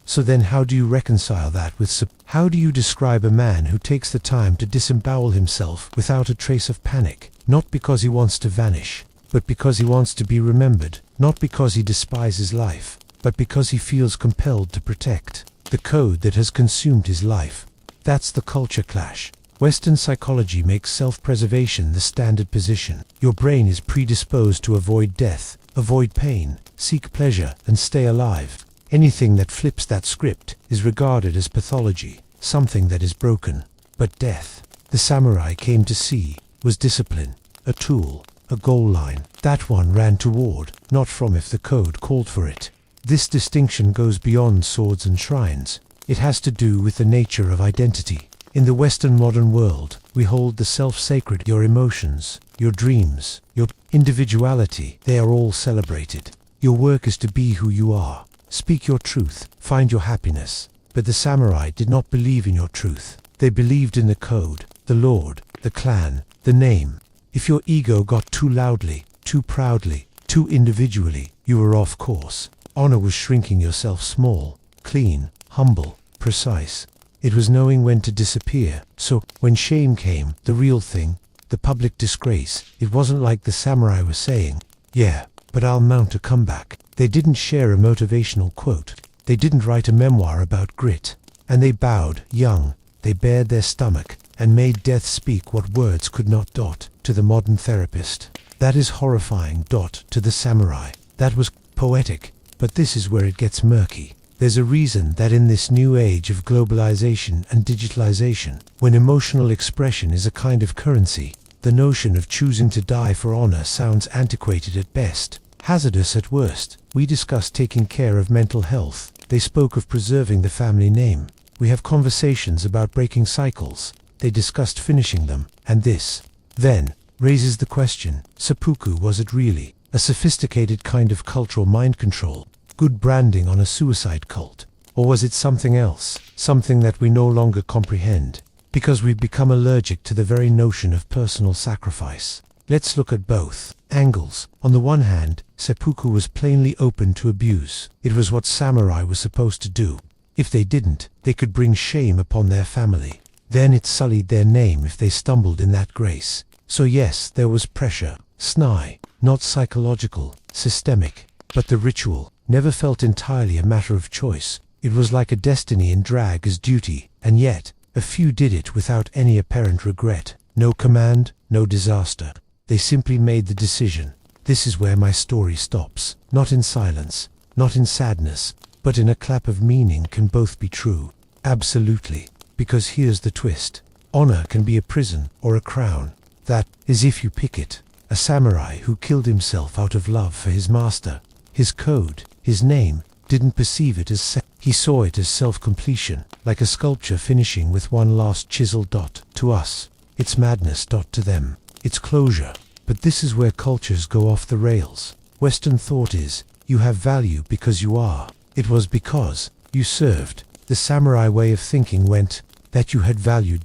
So then how do you reconcile that with how do you describe a man who takes the time to disembowel himself without a trace of panic, not because he wants to vanish, but because he wants to be remembered, not because he despises life, but because he feels compelled to protect the code that has consumed his life? That's the culture clash. Western psychology makes self-preservation the standard position. Your brain is predisposed to avoid death, avoid pain, seek pleasure, and stay alive. Anything that flips that script is regarded as pathology, something that is broken. But death, the samurai came to see, was discipline, a tool, a goal line. That one ran toward, not from if the code called for it. This distinction goes beyond swords and shrines. It has to do with the nature of identity. In the Western modern world, we hold the self sacred. Your emotions, your dreams, your individuality, they are all celebrated. Your work is to be who you are. Speak your truth, find your happiness. But the samurai did not believe in your truth. They believed in the code, the lord, the clan, the name. If your ego got too loudly, too proudly, too individually, you were off course. Honor was shrinking yourself small, clean, humble, precise. It was knowing when to disappear. So, when shame came, the real thing, the public disgrace, it wasn't like the samurai was saying, "Yeah, but I'll mount a comeback." They didn't share a motivational quote. They didn't write a memoir about grit. And they bowed, young. They bared their stomach, and made death speak what words could not. To the modern therapist, that is horrifying. To the samurai, that was poetic. But this is where it gets murky. There's a reason that in this new age of globalization and digitalization, when emotional expression is a kind of currency, the notion of choosing to die for honor sounds antiquated at best, hazardous at worst. We discussed taking care of mental health. They spoke of preserving the family name. We have conversations about breaking cycles. They discussed finishing them. And this, then, raises the question, seppuku, was it really a sophisticated kind of cultural mind control? Good branding on a suicide cult? Or was it something else, something that we no longer comprehend, because we've become allergic to the very notion of personal sacrifice? Let's look at both angles. On the one hand, seppuku was plainly open to abuse. It was what samurai was supposed to do. If they didn't, they could bring shame upon their family. Then it sullied their name if they stumbled in that grace. So yes, there was pressure, snai, not psychological, systemic, but the ritual never felt entirely a matter of choice. It was like a destiny in drag as duty, and yet, a few did it without any apparent regret. No command, no disaster. They simply made the decision. This is where my story stops. Not in silence, not in sadness, but in a clap of meaning. Can both be true? Absolutely. Because here's the twist. Honor can be a prison or a crown. That is if you pick it. A samurai who killed himself out of love for his master, his code, his name, didn't perceive it as he saw it as self-completion, like a sculpture finishing with one last chisel. To us, it's madness. To them, it's closure. But this is where cultures go off the rails. Western thought is, you have value because you are. It was because you served. The samurai way of thinking went, that you had value.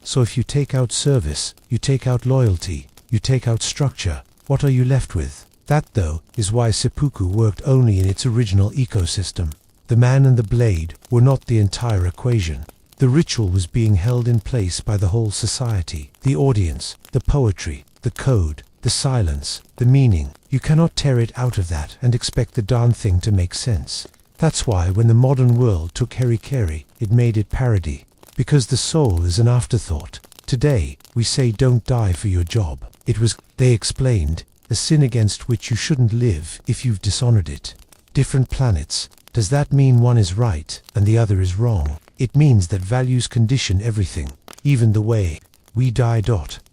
So if you take out service, you take out loyalty, you take out structure, what are you left with? That, though, is why seppuku worked only in its original ecosystem. The man and the blade were not the entire equation. The ritual was being held in place by the whole society. The audience, the poetry, the code, the silence, the meaning. You cannot tear it out of that and expect the darn thing to make sense. That's why when the modern world took hara-kiri, it made it parody. Because the soul is an afterthought. Today, we say don't die for your job. It was, they explained, a sin against which you shouldn't live if you've dishonored it. Different planets. Does that mean one is right and the other is wrong? It means that values condition everything, even the way we die.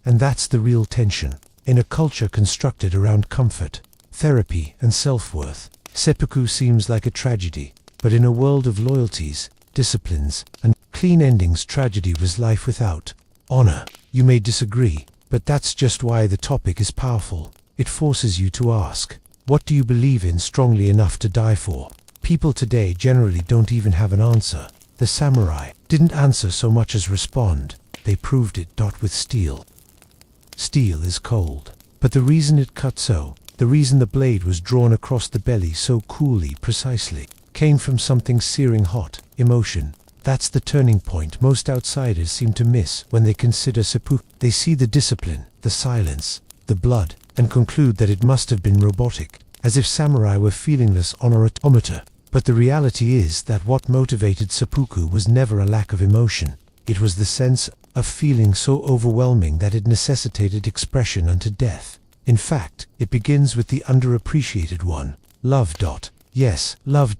And that's the real tension. In a culture constructed around comfort, therapy, and self-worth, seppuku seems like a tragedy. But in a world of loyalties, disciplines, and Clean endings tragedy was life without honor. You may disagree, but that's just why the topic is powerful. It forces you to ask, what do you believe in strongly enough to die for? People today generally don't even have an answer. The samurai didn't answer so much as respond. They proved it. With steel. Steel is cold, but the reason it cut so, the reason the blade was drawn across the belly so coolly, precisely, came from something searing hot, emotion. That's the turning point most outsiders seem to miss when they consider seppuku. They see the discipline, the silence, the blood, and conclude that it must have been robotic, as if samurai were feelingless on an automata. But the reality is that what motivated seppuku was never a lack of emotion. It was the sense of feeling so overwhelming that it necessitated expression unto death. In fact, it begins with the underappreciated one, love. Yes, love.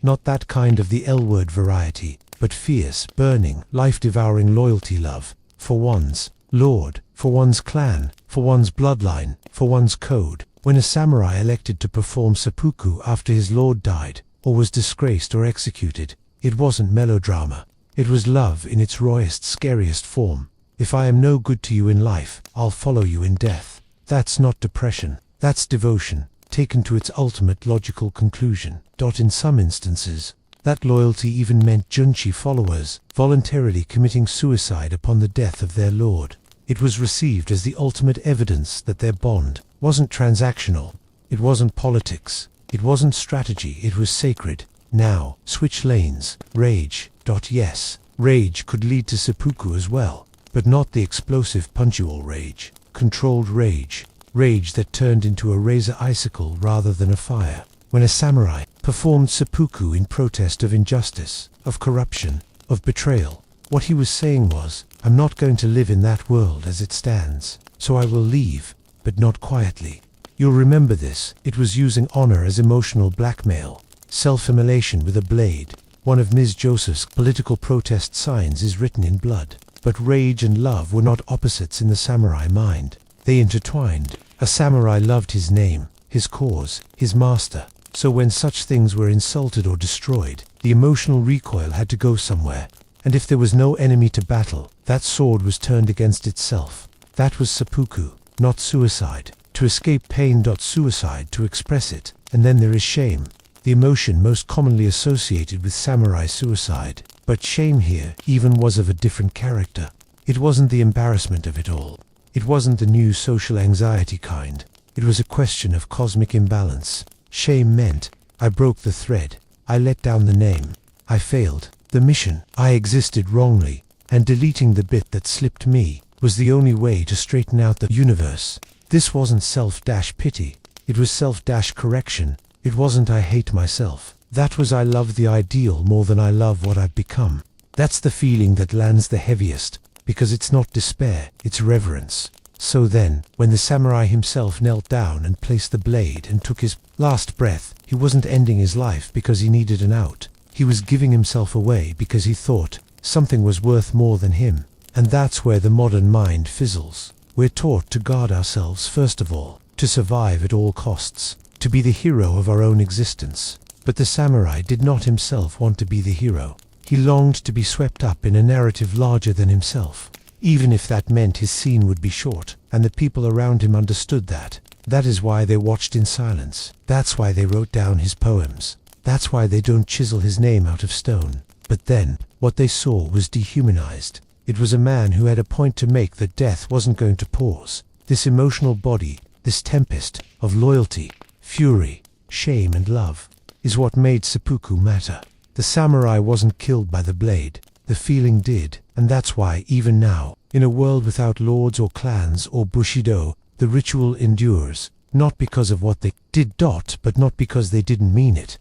Not that kind of the L-word variety, but fierce, burning, life-devouring loyalty love, for one's lord, for one's clan, for one's bloodline, for one's code. When a samurai elected to perform seppuku after his lord died, or was disgraced or executed, it wasn't melodrama. It was love in its rawest, scariest form. If I am no good to you in life, I'll follow you in death. That's not depression. That's devotion, taken to its ultimate logical conclusion. In some instances, that loyalty even meant junshi followers voluntarily committing suicide upon the death of their lord. It was received as the ultimate evidence that their bond wasn't transactional. It wasn't politics. It wasn't strategy. It was sacred. Now, switch lanes. Rage. Yes, rage could lead to seppuku as well, but not the explosive punctual rage. Controlled rage. Rage that turned into a razor icicle rather than a fire. When a samurai performed seppuku in protest of injustice, of corruption, of betrayal, what he was saying was, I'm not going to live in that world as it stands, so I will leave, but not quietly. You'll remember this. It was using honor as emotional blackmail, self-immolation with a blade. One of Ms. Joseph's political protest signs is written in blood. But rage and love were not opposites in the samurai mind. They intertwined. A samurai loved his name, his cause, his master. So when such things were insulted or destroyed, the emotional recoil had to go somewhere. And if there was no enemy to battle, that sword was turned against itself. That was seppuku, not suicide. To escape pain. Suicide to express it. And then there is shame, the emotion most commonly associated with samurai suicide. But shame here even was of a different character. It wasn't the embarrassment of it all. It wasn't the new social anxiety kind. It was a question of cosmic imbalance. Shame meant, I broke the thread, I let down the name, I failed the mission, I existed wrongly, and deleting the bit that slipped me was the only way to straighten out the universe. This wasn't self-pity, it was self-correction. It wasn't I hate myself. That was I love the ideal more than I love what I've become. That's the feeling that lands the heaviest, because it's not despair, it's reverence. So then, when the samurai himself knelt down and placed the blade and took his last breath, he wasn't ending his life because he needed an out. He was giving himself away because he thought something was worth more than him. And that's where the modern mind fizzles. We're taught to guard ourselves first of all, to survive at all costs, to be the hero of our own existence. But the samurai did not himself want to be the hero. He longed to be swept up in a narrative larger than himself, even if that meant his scene would be short, and the people around him understood that. That is why they watched in silence. That's why they wrote down his poems. That's why they don't chisel his name out of stone. But then, what they saw was dehumanized. It was a man who had a point to make that death wasn't going to pause. This emotional body, this tempest of loyalty, fury, shame and love, is what made seppuku matter. The samurai wasn't killed by the blade, the feeling did, and that's why even now, in a world without lords or clans or bushido, the ritual endures, not because of what they did. But not because they didn't mean it.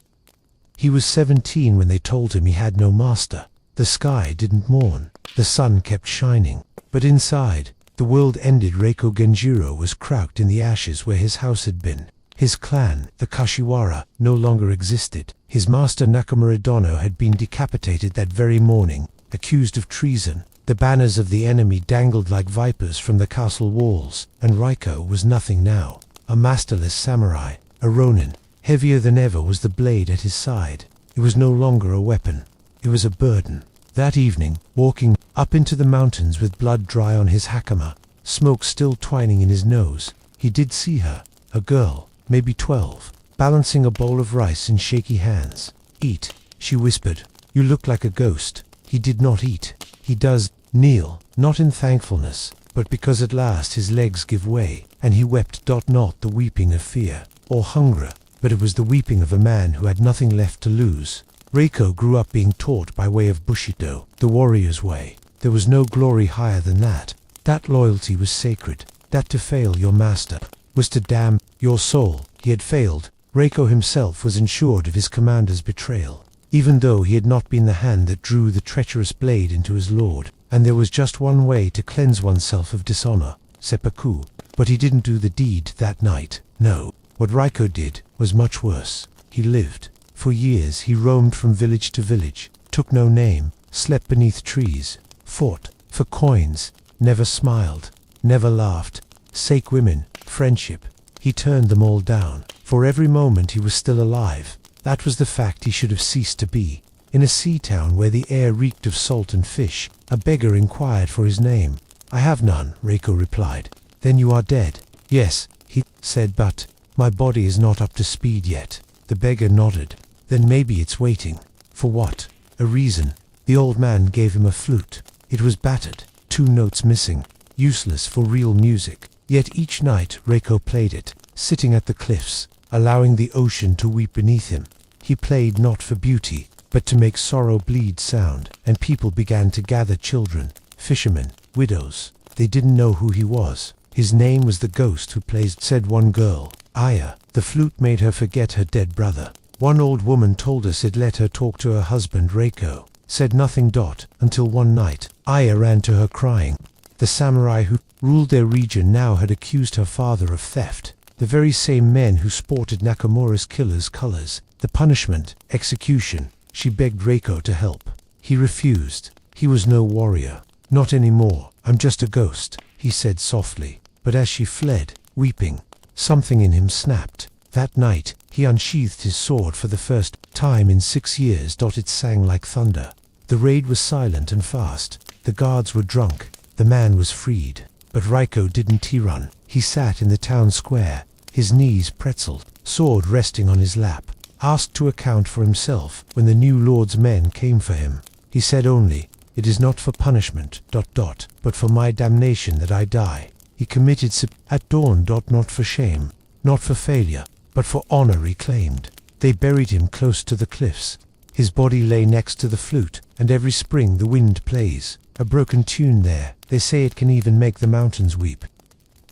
He was 17 when they told him he had no master. The sky didn't mourn, the sun kept shining, but inside, the world ended. Reiko Genjiro was crouched in the ashes where his house had been. His clan, the Kashiwara, no longer existed. His master Nakamura Dono had been decapitated that very morning, accused of treason. The banners of the enemy dangled like vipers from the castle walls, and Reiko was nothing now. A masterless samurai, a ronin. Heavier than ever was the blade at his side. It was no longer a weapon. It was a burden. That evening, walking up into the mountains with blood dry on his hakama, smoke still twining in his nose, he did see her, a girl, maybe 12, balancing a bowl of rice in shaky hands. "Eat," she whispered. "You look like a ghost." He did not eat. He does kneel, not in thankfulness, but because at last his legs give way, and he wept. Not the weeping of fear or hunger, but it was the weeping of a man who had nothing left to lose. Reiko grew up being taught by way of bushido, the warrior's way. There was no glory higher than that. That loyalty was sacred. That to fail your master was to damn your soul. He had failed. Reiko himself was insured of his commander's betrayal, even though he had not been the hand that drew the treacherous blade into his lord. And there was just one way to cleanse oneself of dishonor, seppuku. But he didn't do the deed that night. No, what Reiko did was much worse. He lived. For years he roamed from village to village, took no name, slept beneath trees, fought for coins, never smiled, never laughed, sake women, friendship. He turned them all down. For every moment he was still alive. That was the fact he should have ceased to be. In a sea town where the air reeked of salt and fish, a beggar inquired for his name. "I have none," Reiko replied. "Then you are dead." "Yes," he said, "but my body is not up to speed yet." The beggar nodded. "Then maybe it's waiting." "For what?" "A reason." The old man gave him a flute. It was battered, 2 notes missing, useless for real music. Yet each night Reiko played it, sitting at the cliffs, allowing the ocean to weep beneath him. He played not for beauty, but to make sorrow bleed sound, and people began to gather, children, fishermen, widows. They didn't know who he was. "His name was the ghost who plays," said one girl. "Aya." The flute made her forget her dead brother. One old woman told us it let her talk to her husband. Reiko said nothing. Until one night, Aya ran to her crying. The samurai who ruled their region now had accused her father of theft. The very same men who sported Nakamura's killer's colors. The punishment, execution. She begged Reiko to help. He refused. He was no warrior. "Not anymore. I'm just a ghost," he said softly. But as she fled, weeping, something in him snapped. That night, he unsheathed his sword for the first time in 6 years. It sang like thunder. The raid was silent and fast. The guards were drunk. The man was freed. But Reiko didn't run. He sat in the town square, his knees pretzeled, sword resting on his lap, asked to account for himself when the new lord's men came for him. He said only, "It is not for punishment, but for my damnation that I die." He committed at dawn, not for shame, not for failure, but for honor reclaimed. They buried him close to the cliffs. His body lay next to the flute, and every spring the wind plays a broken tune there. They say it can even make the mountains weep.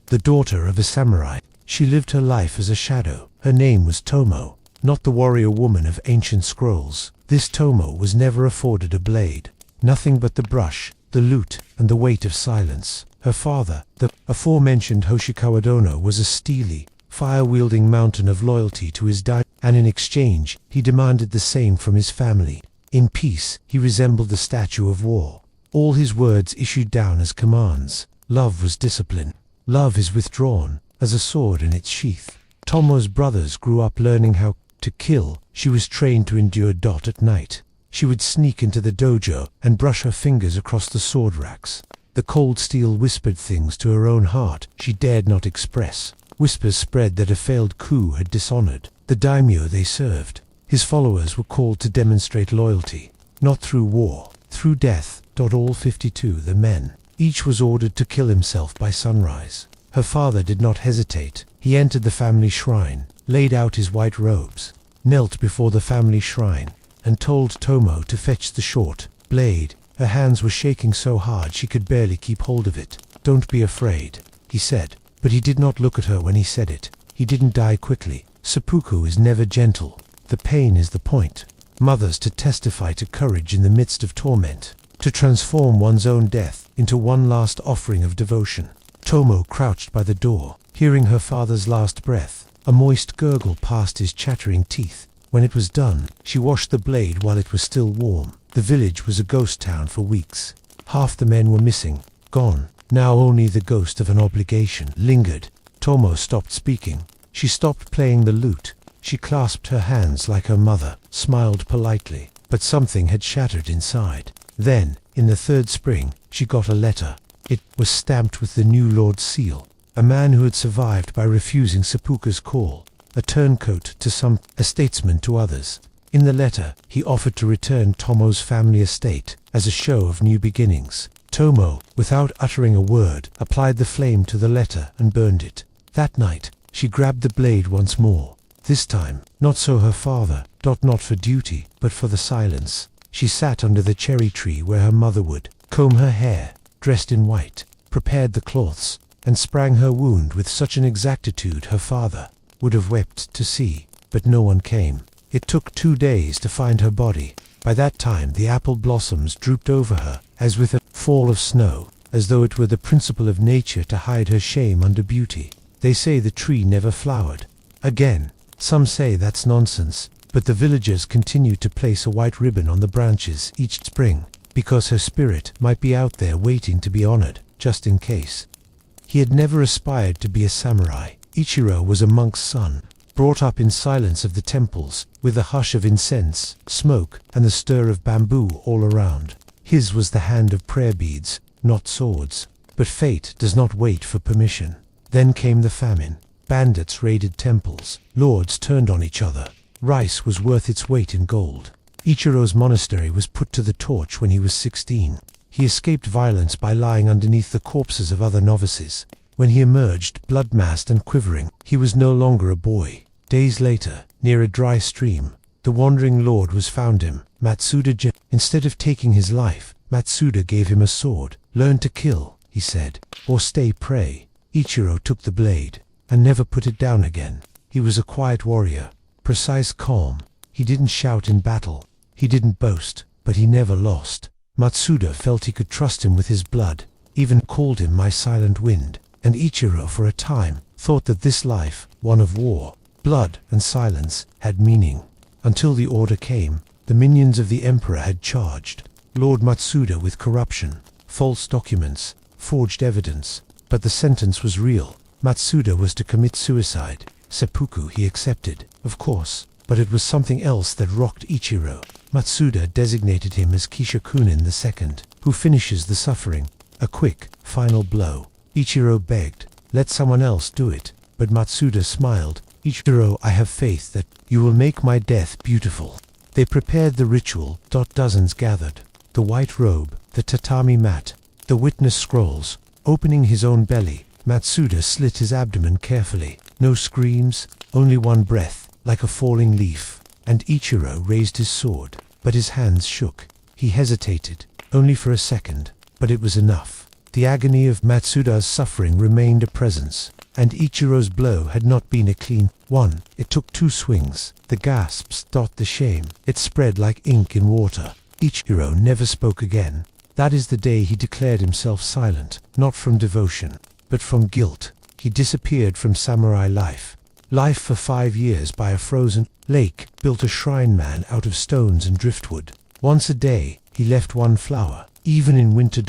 The daughter of a samurai, she lived her life as a shadow. Her name was Tomo, not the warrior woman of ancient scrolls. This Tomo was never afforded a blade, nothing but the brush, the lute, and the weight of silence. Her father, the aforementioned Hoshikawa Dono, was a steely, fire-wielding mountain of loyalty to his and in exchange, he demanded the same from his family. In peace, he resembled the statue of war. All his words issued down as commands. Love was discipline. Love is withdrawn, as a sword in its sheath. Tomo's brothers grew up learning how to kill. She was trained to endure. At night, she would sneak into the dojo and brush her fingers across the sword racks. The cold steel whispered things to her own heart she dared not express. Whispers spread that a failed coup had dishonored the daimyo they served. His followers were called to demonstrate loyalty, not through war, through death. All 52 the men. Each was ordered to kill himself by sunrise. Her father did not hesitate. He entered the family shrine, laid out his white robes, knelt before the family shrine, and told Tomo to fetch the short blade. Her hands were shaking so hard she could barely keep hold of it. "Don't be afraid," he said. But he did not look at her when he said it. He didn't die quickly. Seppuku is never gentle. The pain is the point. Mothers to testify to courage in the midst of torment, to transform one's own death into one last offering of devotion. Tomo crouched by the door, hearing her father's last breath. A moist gurgle passed his chattering teeth. When it was done, she washed the blade while it was still warm. The village was a ghost town for weeks. Half the men were missing, gone. Now only the ghost of an obligation lingered. Tomo stopped speaking. She stopped playing the lute. She clasped her hands like her mother, smiled politely, but something had shattered inside. Then, in the third spring, she got a letter. It was stamped with the new lord's seal, a man who had survived by refusing seppuku's call, a turncoat to some, a statesman to others. In the letter, he offered to return Tomo's family estate as a show of new beginnings. Tomo, without uttering a word, applied the flame to the letter and burned it. That night, she grabbed the blade once more. This time, not so her father, not for duty, but for the silence. She sat under the cherry tree where her mother would, comb her hair, dressed in white, prepared the cloths, and sprang her wound with such an exactitude her father would have wept to see, but no one came. It took 2 days to find her body. By that time the apple blossoms drooped over her, as with a fall of snow, as though it were the principle of nature to hide her shame under beauty. They say the tree never flowered. Again, some say that's nonsense, but the villagers continued to place a white ribbon on the branches each spring, because her spirit might be out there waiting to be honored, just in case. He had never aspired to be a samurai. Ichiro was a monk's son, brought up in silence of the temples, with the hush of incense, smoke, and the stir of bamboo all around. His was the hand of prayer beads, not swords. But fate does not wait for permission. Then came the famine. Bandits raided temples. Lords turned on each other. Rice was worth its weight in gold. Ichiro's monastery was put to the torch when he was 16. He escaped violence by lying underneath the corpses of other novices. When he emerged, blood-masked and quivering, he was no longer a boy. Days later, near a dry stream, the wandering lord was found him. Matsuda Instead of taking his life, Matsuda gave him a sword. "Learn to kill," he said, "or stay prey." Ichiro took the blade, and never put it down again. He was a quiet warrior, precise, calm. He didn't shout in battle. He didn't boast, but he never lost. Matsuda felt he could trust him with his blood, even called him "my silent wind." And Ichiro, for a time, thought that this life, one of war, blood, and silence, had meaning. Until the order came, the minions of the emperor had charged Lord Matsuda with corruption, false documents, forged evidence. But the sentence was real. Matsuda was to commit suicide. Seppuku he accepted, of course, but it was something else that rocked Ichiro. Matsuda designated him as Kishokunin II, who finishes the suffering, a quick, final blow. Ichiro begged, "Let someone else do it," but Matsuda smiled. "Ichiro, I have faith that you will make my death beautiful." They prepared the ritual. Dozens gathered. The white robe, the tatami mat, the witness scrolls. Opening his own belly, Matsuda slit his abdomen carefully. No screams, only one breath, like a falling leaf. And Ichiro raised his sword, but his hands shook. He hesitated, only for a second, but it was enough. The agony of Matsuda's suffering remained a presence, and Ichiro's blow had not been a clean one. It took 2 swings. The gasps, the shame, it spread like ink in water. Ichiro never spoke again. That is the day he declared himself silent, not from devotion, but from guilt. He disappeared from samurai life. Life for 5 years by a frozen lake, built a shrine man out of stones and driftwood. Once a day, he left 1 flower, even in winter.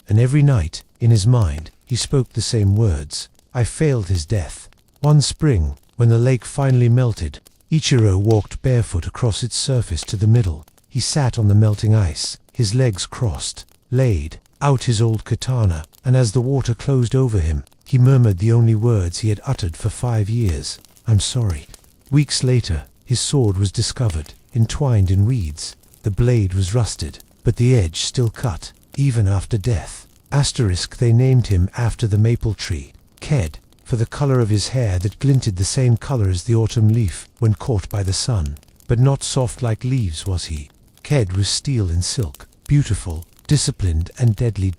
And every night, in his mind, he spoke the same words. I failed his death. One spring, when the lake finally melted, Ichiro walked barefoot across its surface to the middle. He sat on the melting ice, his legs crossed, laid out his old katana, and as the water closed over him, he murmured the only words he had uttered for 5 years. "I'm sorry." Weeks later, his sword was discovered, entwined in weeds. The blade was rusted, but the edge still cut, even after death. They named him after the maple tree, Ked, for the color of his hair that glinted the same color as the autumn leaf when caught by the sun. But not soft like leaves was he. Ked was steel and silk, beautiful, disciplined, and deadly.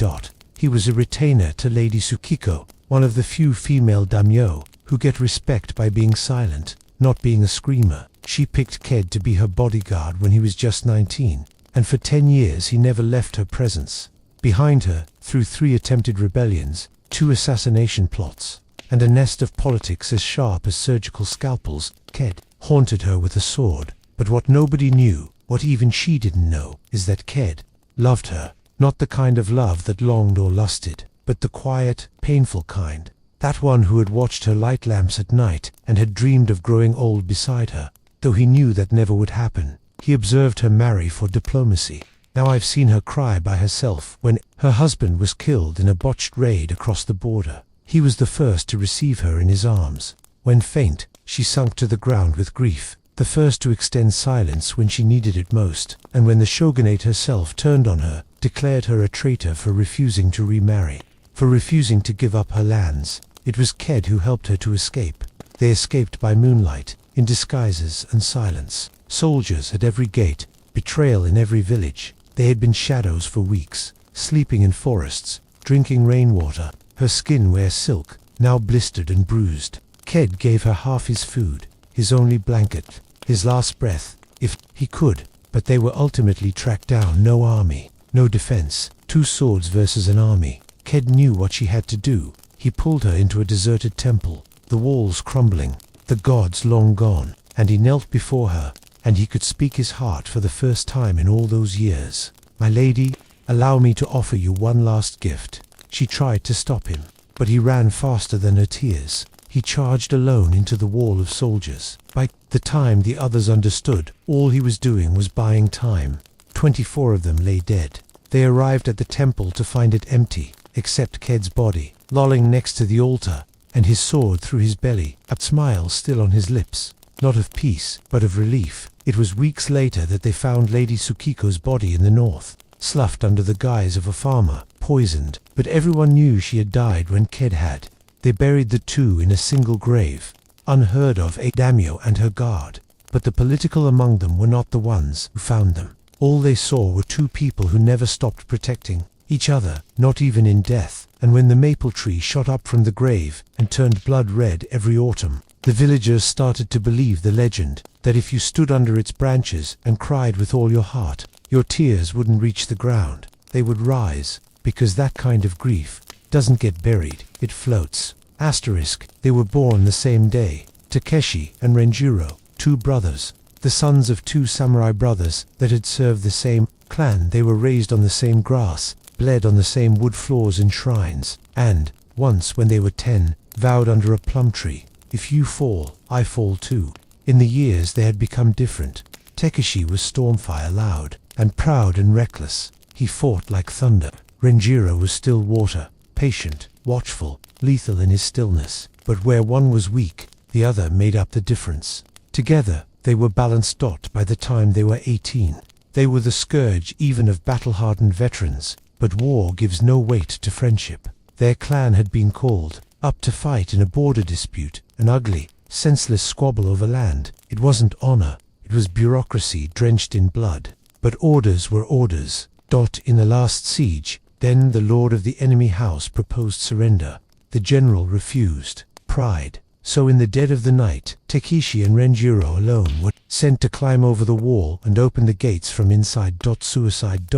He was a retainer to Lady Tsukiko, one of the few female daimyo who get respect by being silent, not being a screamer. She picked Ked to be her bodyguard when he was just 19, and for 10 years he never left her presence. Behind her, through 3 attempted rebellions, 2 assassination plots, and a nest of politics as sharp as surgical scalpels, Ked haunted her with a sword. But what nobody knew, what even she didn't know, is that Ked loved her. Not the kind of love that longed or lusted, but the quiet, painful kind. That one who had watched her light lamps at night and had dreamed of growing old beside her. Though he knew that never would happen, he observed her marry for diplomacy. Now I've seen her cry by herself when her husband was killed in a botched raid across the border. He was the first to receive her in his arms. When faint, she sunk to the ground with grief, the first to extend silence when she needed it most, and when the shogunate herself turned on her, declared her a traitor for refusing to remarry, for refusing to give up her lands. It was Ked who helped her to escape. They escaped by moonlight, in disguises and silence. Soldiers at every gate, betrayal in every village. They had been shadows for weeks, sleeping in forests, drinking rainwater, her skin where silk, now blistered and bruised. Ked gave her half his food, his only blanket, his last breath, if he could, but they were ultimately tracked down. No army, no defense, 2 swords versus an army. Ked knew what she had to do. He pulled her into a deserted temple, the walls crumbling, the gods long gone, and he knelt before her, and he could speak his heart for the first time in all those years. "My lady, allow me to offer you one last gift." She tried to stop him, but he ran faster than her tears. He charged alone into the wall of soldiers. By the time the others understood, all he was doing was buying time. 24 of them lay dead. They arrived at the temple to find it empty, except Ked's body, lolling next to the altar, and his sword through his belly, a smile still on his lips, not of peace, but of relief. It was weeks later that they found Lady Tsukiko's body in the north, sloughed under the guise of a farmer, poisoned, but everyone knew she had died when Ked had. They buried the 2 in a single grave, unheard of, a daimyo and her guard, but the political among them were not the ones who found them. All they saw were 2 people who never stopped protecting each other, not even in death. And when the maple tree shot up from the grave and turned blood red every autumn, the villagers started to believe the legend that if you stood under its branches and cried with all your heart, your tears wouldn't reach the ground. They would rise, because that kind of grief doesn't get buried, it floats. Asterisk, they were born the same day, Takeshi and Renjiro, 2 brothers, the sons of 2 samurai brothers that had served the same clan. They were raised on the same grass, bled on the same wood floors in shrines, and, once when they were 10, vowed under a plum tree, "If you fall, I fall too." In the years they had become different. Takeshi was stormfire loud, and proud and reckless. He fought like thunder. Renjiro was still water, patient, watchful, lethal in his stillness. But where one was weak, the other made up the difference. Together, they were balanced. By the time they were 18, they were the scourge even of battle-hardened veterans. But war gives no weight to friendship. Their clan had been called up to fight in a border dispute, an ugly, senseless squabble over land. It wasn't honor, it was bureaucracy drenched in blood. But orders were orders. In the last siege, then the lord of the enemy house proposed surrender. The general refused. Pride. So in the dead of the night, Takeshi and Renjiro alone were sent to climb over the wall and open the gates from inside. Suicide.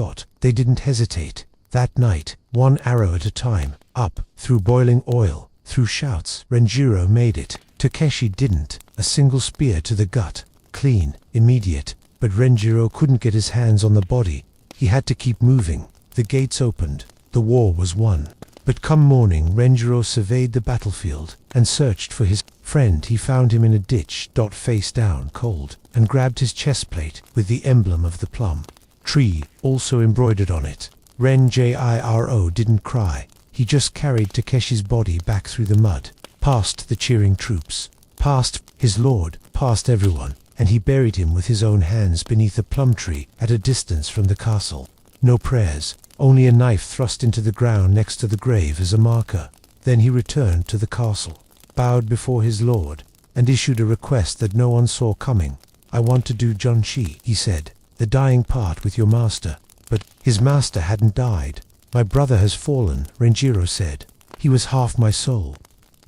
They didn't hesitate. That night, 1 arrow at a time, up, through boiling oil, through shouts. Renjiro made it. Takeshi didn't. A single spear to the gut. Clean, immediate. But Renjiro couldn't get his hands on the body. He had to keep moving. The gates opened. The war was won. But come morning, Renjiro surveyed the battlefield and searched for his friend. He found him in a ditch, face down, cold, and grabbed his chest plate with the emblem of the plum tree also embroidered on it. Renjiro didn't cry. He just carried Takeshi's body back through the mud, past the cheering troops, past his lord, past everyone, and he buried him with his own hands beneath a plum tree at a distance from the castle. No prayers, only a knife thrust into the ground next to the grave as a marker. Then he returned to the castle, bowed before his lord, and issued a request that no one saw coming. "I want to do Junshi," he said, "the dying part with your master." But his master hadn't died. "My brother has fallen," Renjiro said. "He was half my soul.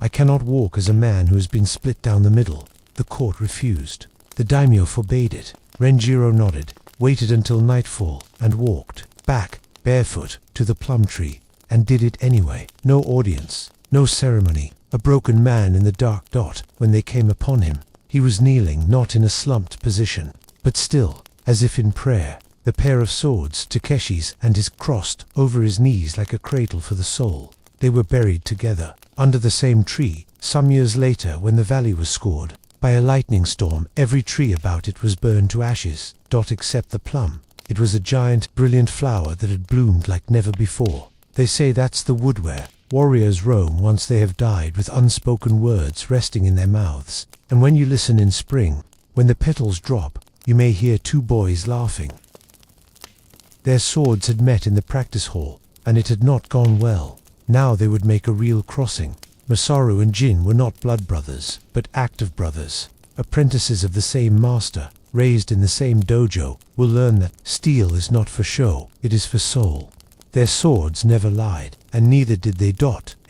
I cannot walk as a man who has been split down the middle." The court refused. The daimyo forbade it. Renjiro nodded, waited until nightfall, and walked back, barefoot, to the plum tree, and did it anyway. No audience, no ceremony. A broken man in the dark. When they came upon him, he was kneeling, not in a slumped position, but still, as if in prayer. The pair of swords, Takeshi's and his, crossed over his knees like a cradle for the soul. They were buried together, under the same tree. Some years later, when the valley was scored by a lightning storm, every tree about it was burned to ashes, except the plum. It was a giant, brilliant flower that had bloomed like never before. They say that's the wood where warriors roam once they have died, with unspoken words resting in their mouths. And when you listen in spring, when the petals drop, you may hear two boys laughing. Their swords had met in the practice hall, and it had not gone well. Now they would make a real crossing. Masaru and Jin were not blood brothers, but active brothers. Apprentices of the same master, raised in the same dojo, will learn that steel is not for show, it is for soul. Their swords never lied, and neither did they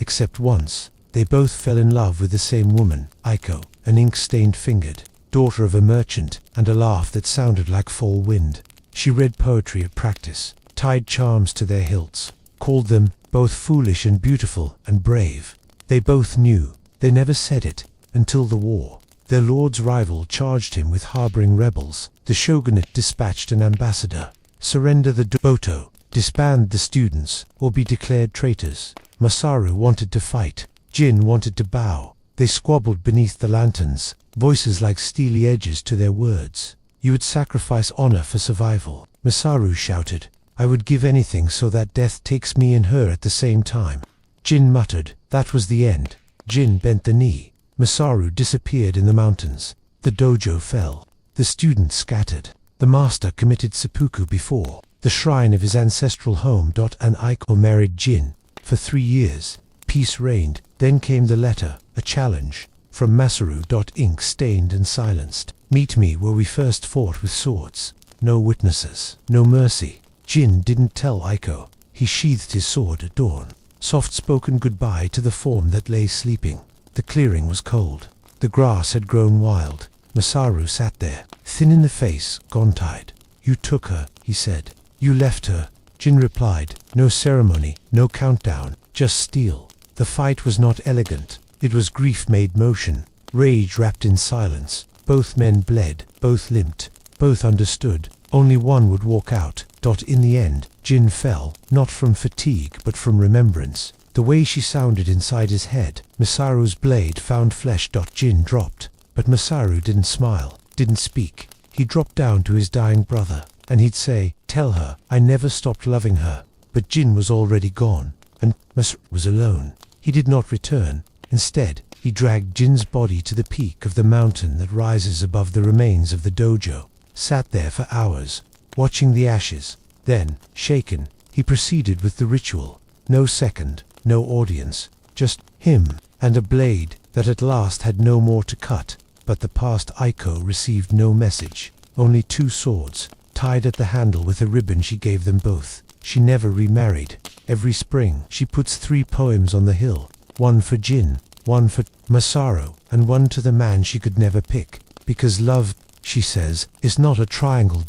except once. They both fell in love with the same woman, Aiko, an ink-stained fingered daughter of a merchant, and a laugh that sounded like fall wind. She read poetry at practice, tied charms to their hilts, called them both foolish and beautiful and brave. They both knew. They never said it until the war. Their lord's rival charged him with harboring rebels. The shogunate dispatched an ambassador. Surrender the Doboto, disband the students, or be declared traitors. Masaru wanted to fight. Jin wanted to bow. They squabbled beneath the lanterns, voices like steely edges to their words. You would sacrifice honor for survival. Masaru shouted, I would give anything so that death takes me and her at the same time. Jin muttered, that was the end. Jin bent the knee. Masaru disappeared in the mountains. The dojo fell. The students scattered. The master committed seppuku before the shrine of his ancestral home. And Aiko married Jin. For 3 years, peace reigned. Then came the letter, a challenge, from Masaru. Ink stained and silenced. Meet me where we first fought with swords. No witnesses, no mercy. Jin didn't tell Aiko. He sheathed his sword at dawn. Soft-spoken goodbye to the form that lay sleeping. The clearing was cold. The grass had grown wild. Masaru sat there, thin in the face, gaunt-eyed. You took her, he said. You left her. Jin replied, no ceremony, no countdown, just steel. The fight was not elegant. It was grief made motion, rage wrapped in silence. Both men bled, both limped, both understood. Only one would walk out. In the end, Jin fell, not from fatigue but from remembrance. The way she sounded inside his head. Masaru's blade found flesh. Jin dropped, but Masaru didn't smile, didn't speak. He dropped down to his dying brother, and he'd say, tell her, I never stopped loving her. But Jin was already gone, and Masaru was alone. He did not return. Instead, he dragged Jin's body to the peak of the mountain that rises above the remains of the dojo, sat there for hours, watching the ashes. Then, shaken, he proceeded with the ritual. No second, no audience, just him, and a blade that at last had no more to cut. But the past Aiko received no message, only 2 swords, tied at the handle with a ribbon she gave them both. She never remarried. Every spring, she puts 3 poems on the hill, one for Jin, one for Masaru, and one to the man she could never pick. Because love, she says, is not a triangle.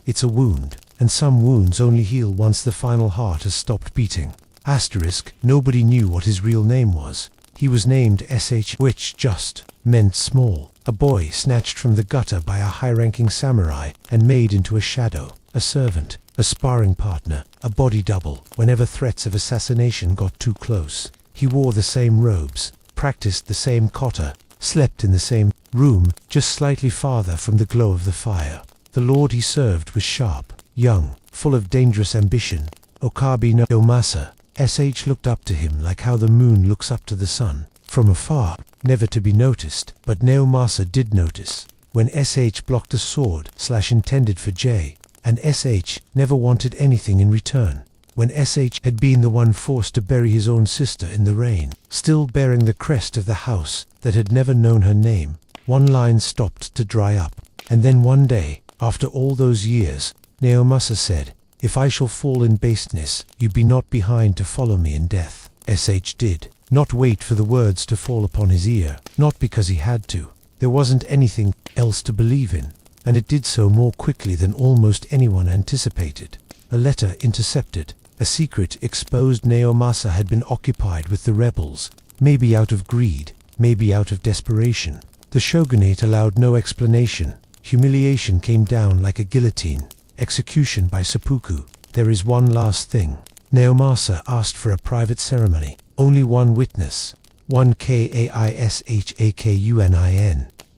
It's a wound, and some wounds only heal once the final heart has stopped beating. Asterisk, nobody knew what his real name was. He was named SH, which just meant small. A boy snatched from the gutter by a high-ranking samurai and made into a shadow, a servant, a sparring partner, a body double. Whenever threats of assassination got too close, he wore the same robes, practiced the same kata, slept in the same room, just slightly farther from the glow of the fire. The lord he served was sharp, young, full of dangerous ambition. Okabe no Omasa. SH looked up to him like how the moon looks up to the sun, from afar, never to be noticed. But Naomasa did notice. When SH blocked a sword intended for J, and SH never wanted anything in return. When SH had been the one forced to bury his own sister in the rain, still bearing the crest of the house that had never known her name, one line stopped to dry up. And then one day, after all those years, Naomasa said, if I shall fall in baseness, you be not behind to follow me in death. SH did not wait for the words to fall upon his ear, not because he had to. There wasn't anything else to believe in, and it did so more quickly than almost anyone anticipated. A letter intercepted, a secret exposed. Naomasa had been occupied with the rebels, maybe out of greed, maybe out of desperation. The shogunate allowed no explanation. Humiliation came down like a guillotine. Execution by seppuku. There is one last thing. Naomasa asked for a private ceremony. Only one witness. One Kaishakun.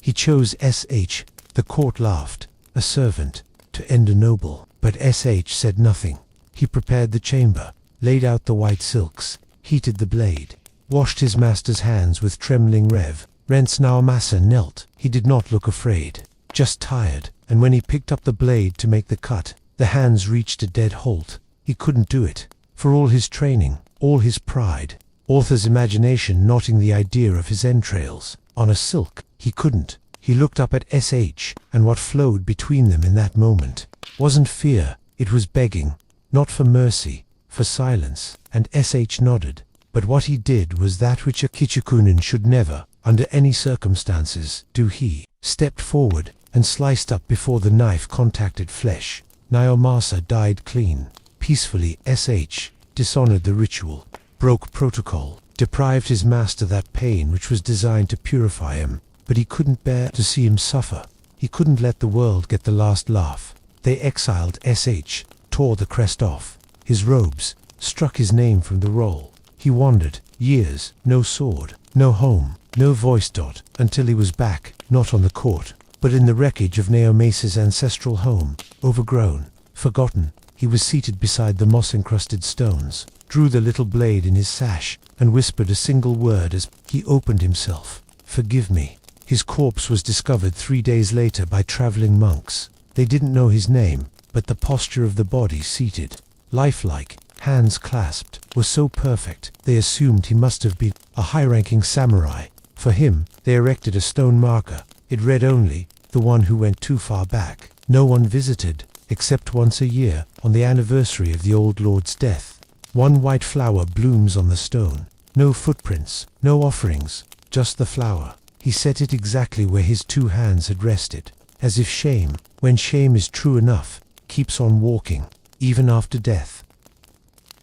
He chose SH. The court laughed. A servant. to end a noble. But SH said nothing. He prepared the chamber, laid out the white silks, heated the blade, washed his master's hands with trembling rev. Rents Naomasa knelt. He did not look afraid, just tired, and when he picked up the blade to make the cut, the hands reached a dead halt. He couldn't do it. For all his training, all his pride, author's imagination knotting the idea of his entrails on a silk, he couldn't. He looked up at SH, and what flowed between them in that moment wasn't fear, it was begging, not for mercy, for silence, and SH nodded. But what he did was that which a Kichikunin should never, under any circumstances, do. He stepped forward and sliced up before the knife contacted flesh. Naomasa died clean. Peacefully, SH dishonored the ritual, broke protocol, deprived his master that pain which was designed to purify him. But he couldn't bear to see him suffer. He couldn't let the world get the last laugh. They exiled SH, tore the crest off his robes, struck his name from the roll. He wandered, years, no sword, no home, no voice. Until he was back, not on the court, but in the wreckage of Naomasa's ancestral home, overgrown, forgotten. He was seated beside the moss-encrusted stones, drew the little blade in his sash, and whispered a single word as he opened himself. "Forgive me." His corpse was discovered 3 days later by traveling monks. They didn't know his name, but the posture of the body seated, lifelike, hands clasped, was so perfect, they assumed he must have been a high-ranking samurai. For him, they erected a stone marker. It read only, "The one who went too far back." No one visited, except once a year, on the anniversary of the old lord's death. One white flower blooms on the stone. No footprints, no offerings, just the flower. He set it exactly where his 2 hands had rested, as if shame, when shame is true enough, keeps on walking, even after death.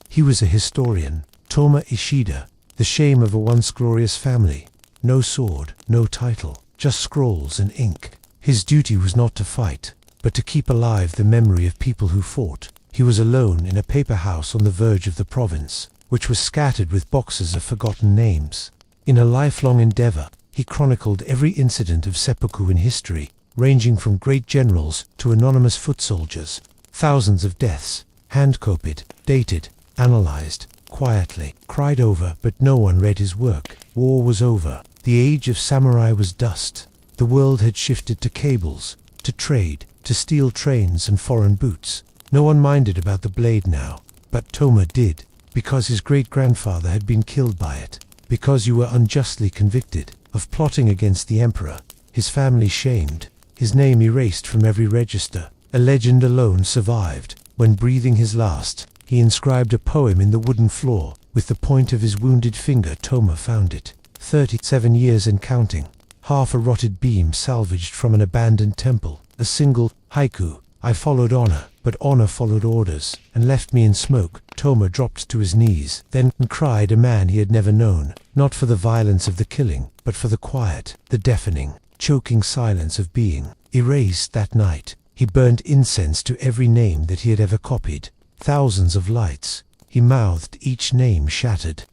He was a historian, Toma Ishida, the shame of a once glorious family. No sword, no title, just scrolls and ink. His duty was not to fight, but to keep alive the memory of people who fought. He was alone in a paper house on the verge of the province, which was scattered with boxes of forgotten names. In a lifelong endeavor, he chronicled every incident of seppuku in history, ranging from great generals to anonymous foot soldiers. Thousands of deaths, hand-copied, dated, analyzed, quietly, cried over, but no one read his work. War was over. The age of samurai was dust. The world had shifted to cables, to trade, to steel trains and foreign boots. No one minded about the blade now, but Toma did, because his great-grandfather had been killed by it, because you were unjustly convicted of plotting against the emperor, his family shamed, his name erased from every register. A legend alone survived. When breathing his last, he inscribed a poem in the wooden floor. With the point of his wounded finger, Toma found it. 37 years and counting. Half a rotted beam salvaged from an abandoned temple. A single haiku. I followed honor, but honor followed orders, and left me in smoke. Toma dropped to his knees, then cried, a man he had never known, not for the violence of the killing, but for the quiet, the deafening, choking silence of being. Erased that night, he burned incense to every name that he had ever copied. Thousands of lights. He mouthed each name shattered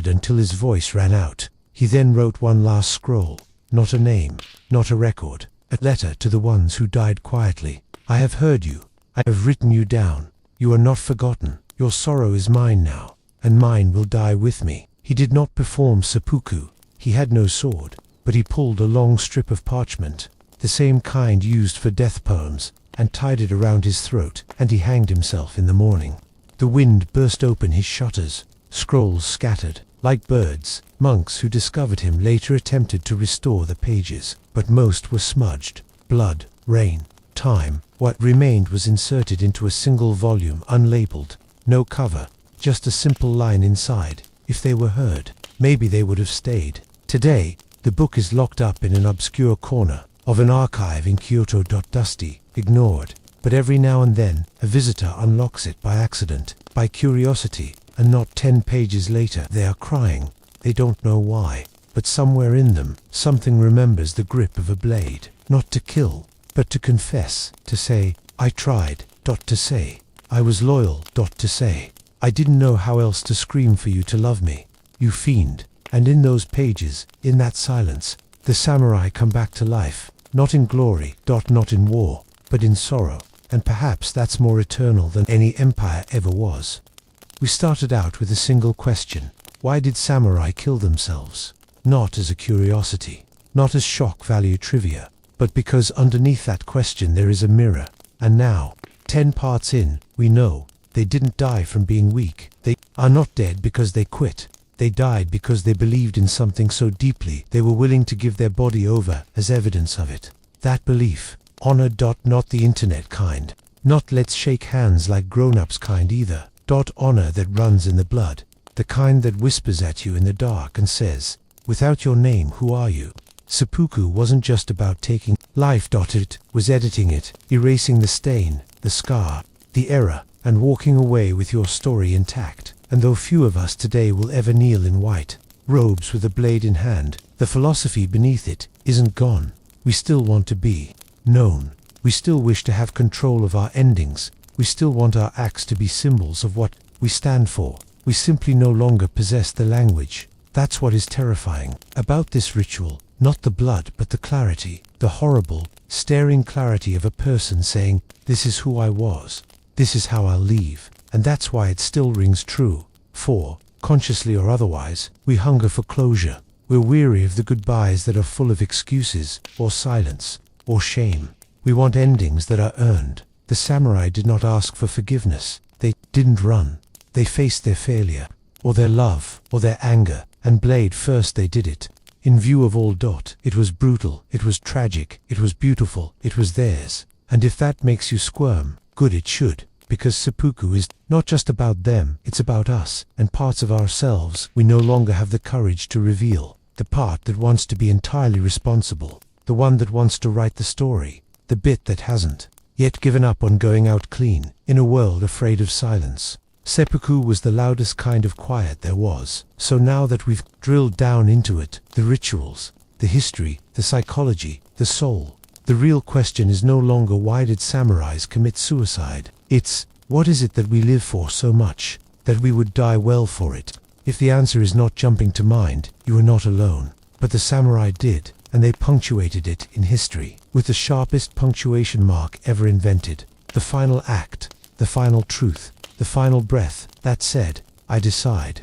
until his voice ran out. He then wrote one last scroll. Not a name, not a record. A letter to the ones who died quietly. I have heard you. I have written you down. You are not forgotten. Your sorrow is mine now, and mine will die with me. He did not perform seppuku. He had no sword, but he pulled a long strip of parchment, the same kind used for death poems, and tied it around his throat, and he hanged himself in the morning. The wind burst open his shutters. Scrolls scattered, like birds. Monks who discovered him later attempted to restore the pages, but most were smudged. Blood, rain, time. What remained was inserted into a single volume, unlabeled. No cover, just a simple line inside. If they were heard, maybe they would have stayed. Today, the book is locked up in an obscure corner of an archive in Kyoto. Dusty, ignored, but every now and then, a visitor unlocks it by accident, by curiosity, and not 10 pages later they are crying. They don't know why, but somewhere in them, something remembers the grip of a blade, not to kill, but to confess, to say, I tried, to say, I was loyal, to say, I didn't know how else to scream for you to love me, you fiend. And in those pages, in that silence, the samurai come back to life, not in glory, not in war, but in sorrow, and perhaps that's more eternal than any empire ever was. We started out with a single question. Why did samurai kill themselves? Not as a curiosity, not as shock value trivia, but because underneath that question there is a mirror. And now, 10 parts in, we know they didn't die from being weak. They are not dead because they quit. They died because they believed in something so deeply they were willing to give their body over as evidence of it. That belief, honor. Not the internet kind, not let's shake hands like grown-ups kind either. Honor that runs in the blood, the kind that whispers at you in the dark and says, without your name, who are you? Seppuku wasn't just about taking life. It was editing it, erasing the stain, the scar, the error, and walking away with your story intact. And though few of us today will ever kneel in white robes with a blade in hand, the philosophy beneath it isn't gone. We still want to be known. We still wish to have control of our endings. We still want our acts to be symbols of what we stand for. We simply no longer possess the language. That's what is terrifying about this ritual. Not the blood, but the clarity. The horrible, staring clarity of a person saying, this is who I was. This is how I'll leave. And that's why it still rings true. For, consciously or otherwise, we hunger for closure. We're weary of the goodbyes that are full of excuses, or silence, or shame. We want endings that are earned. The samurai did not ask for forgiveness. They didn't run. They faced their failure, or their love, or their anger, and blade first they did it. In view of all. It was brutal, it was tragic, it was beautiful, it was theirs. And if that makes you squirm, good it should. Because seppuku is not just about them, it's about us, and parts of ourselves we no longer have the courage to reveal. The part that wants to be entirely responsible, the one that wants to write the story, the bit that hasn't yet given up on going out clean, in a world afraid of silence. Seppuku was the loudest kind of quiet there was. So now that we've drilled down into it, the rituals, the history, the psychology, the soul, the real question is no longer why did samurais commit suicide? It's, what is it that we live for so much, that we would die well for it? If the answer is not jumping to mind, you are not alone. But the samurai did, and they punctuated it in history, with the sharpest punctuation mark ever invented. The final act, the final truth, the final breath, that said, I decide.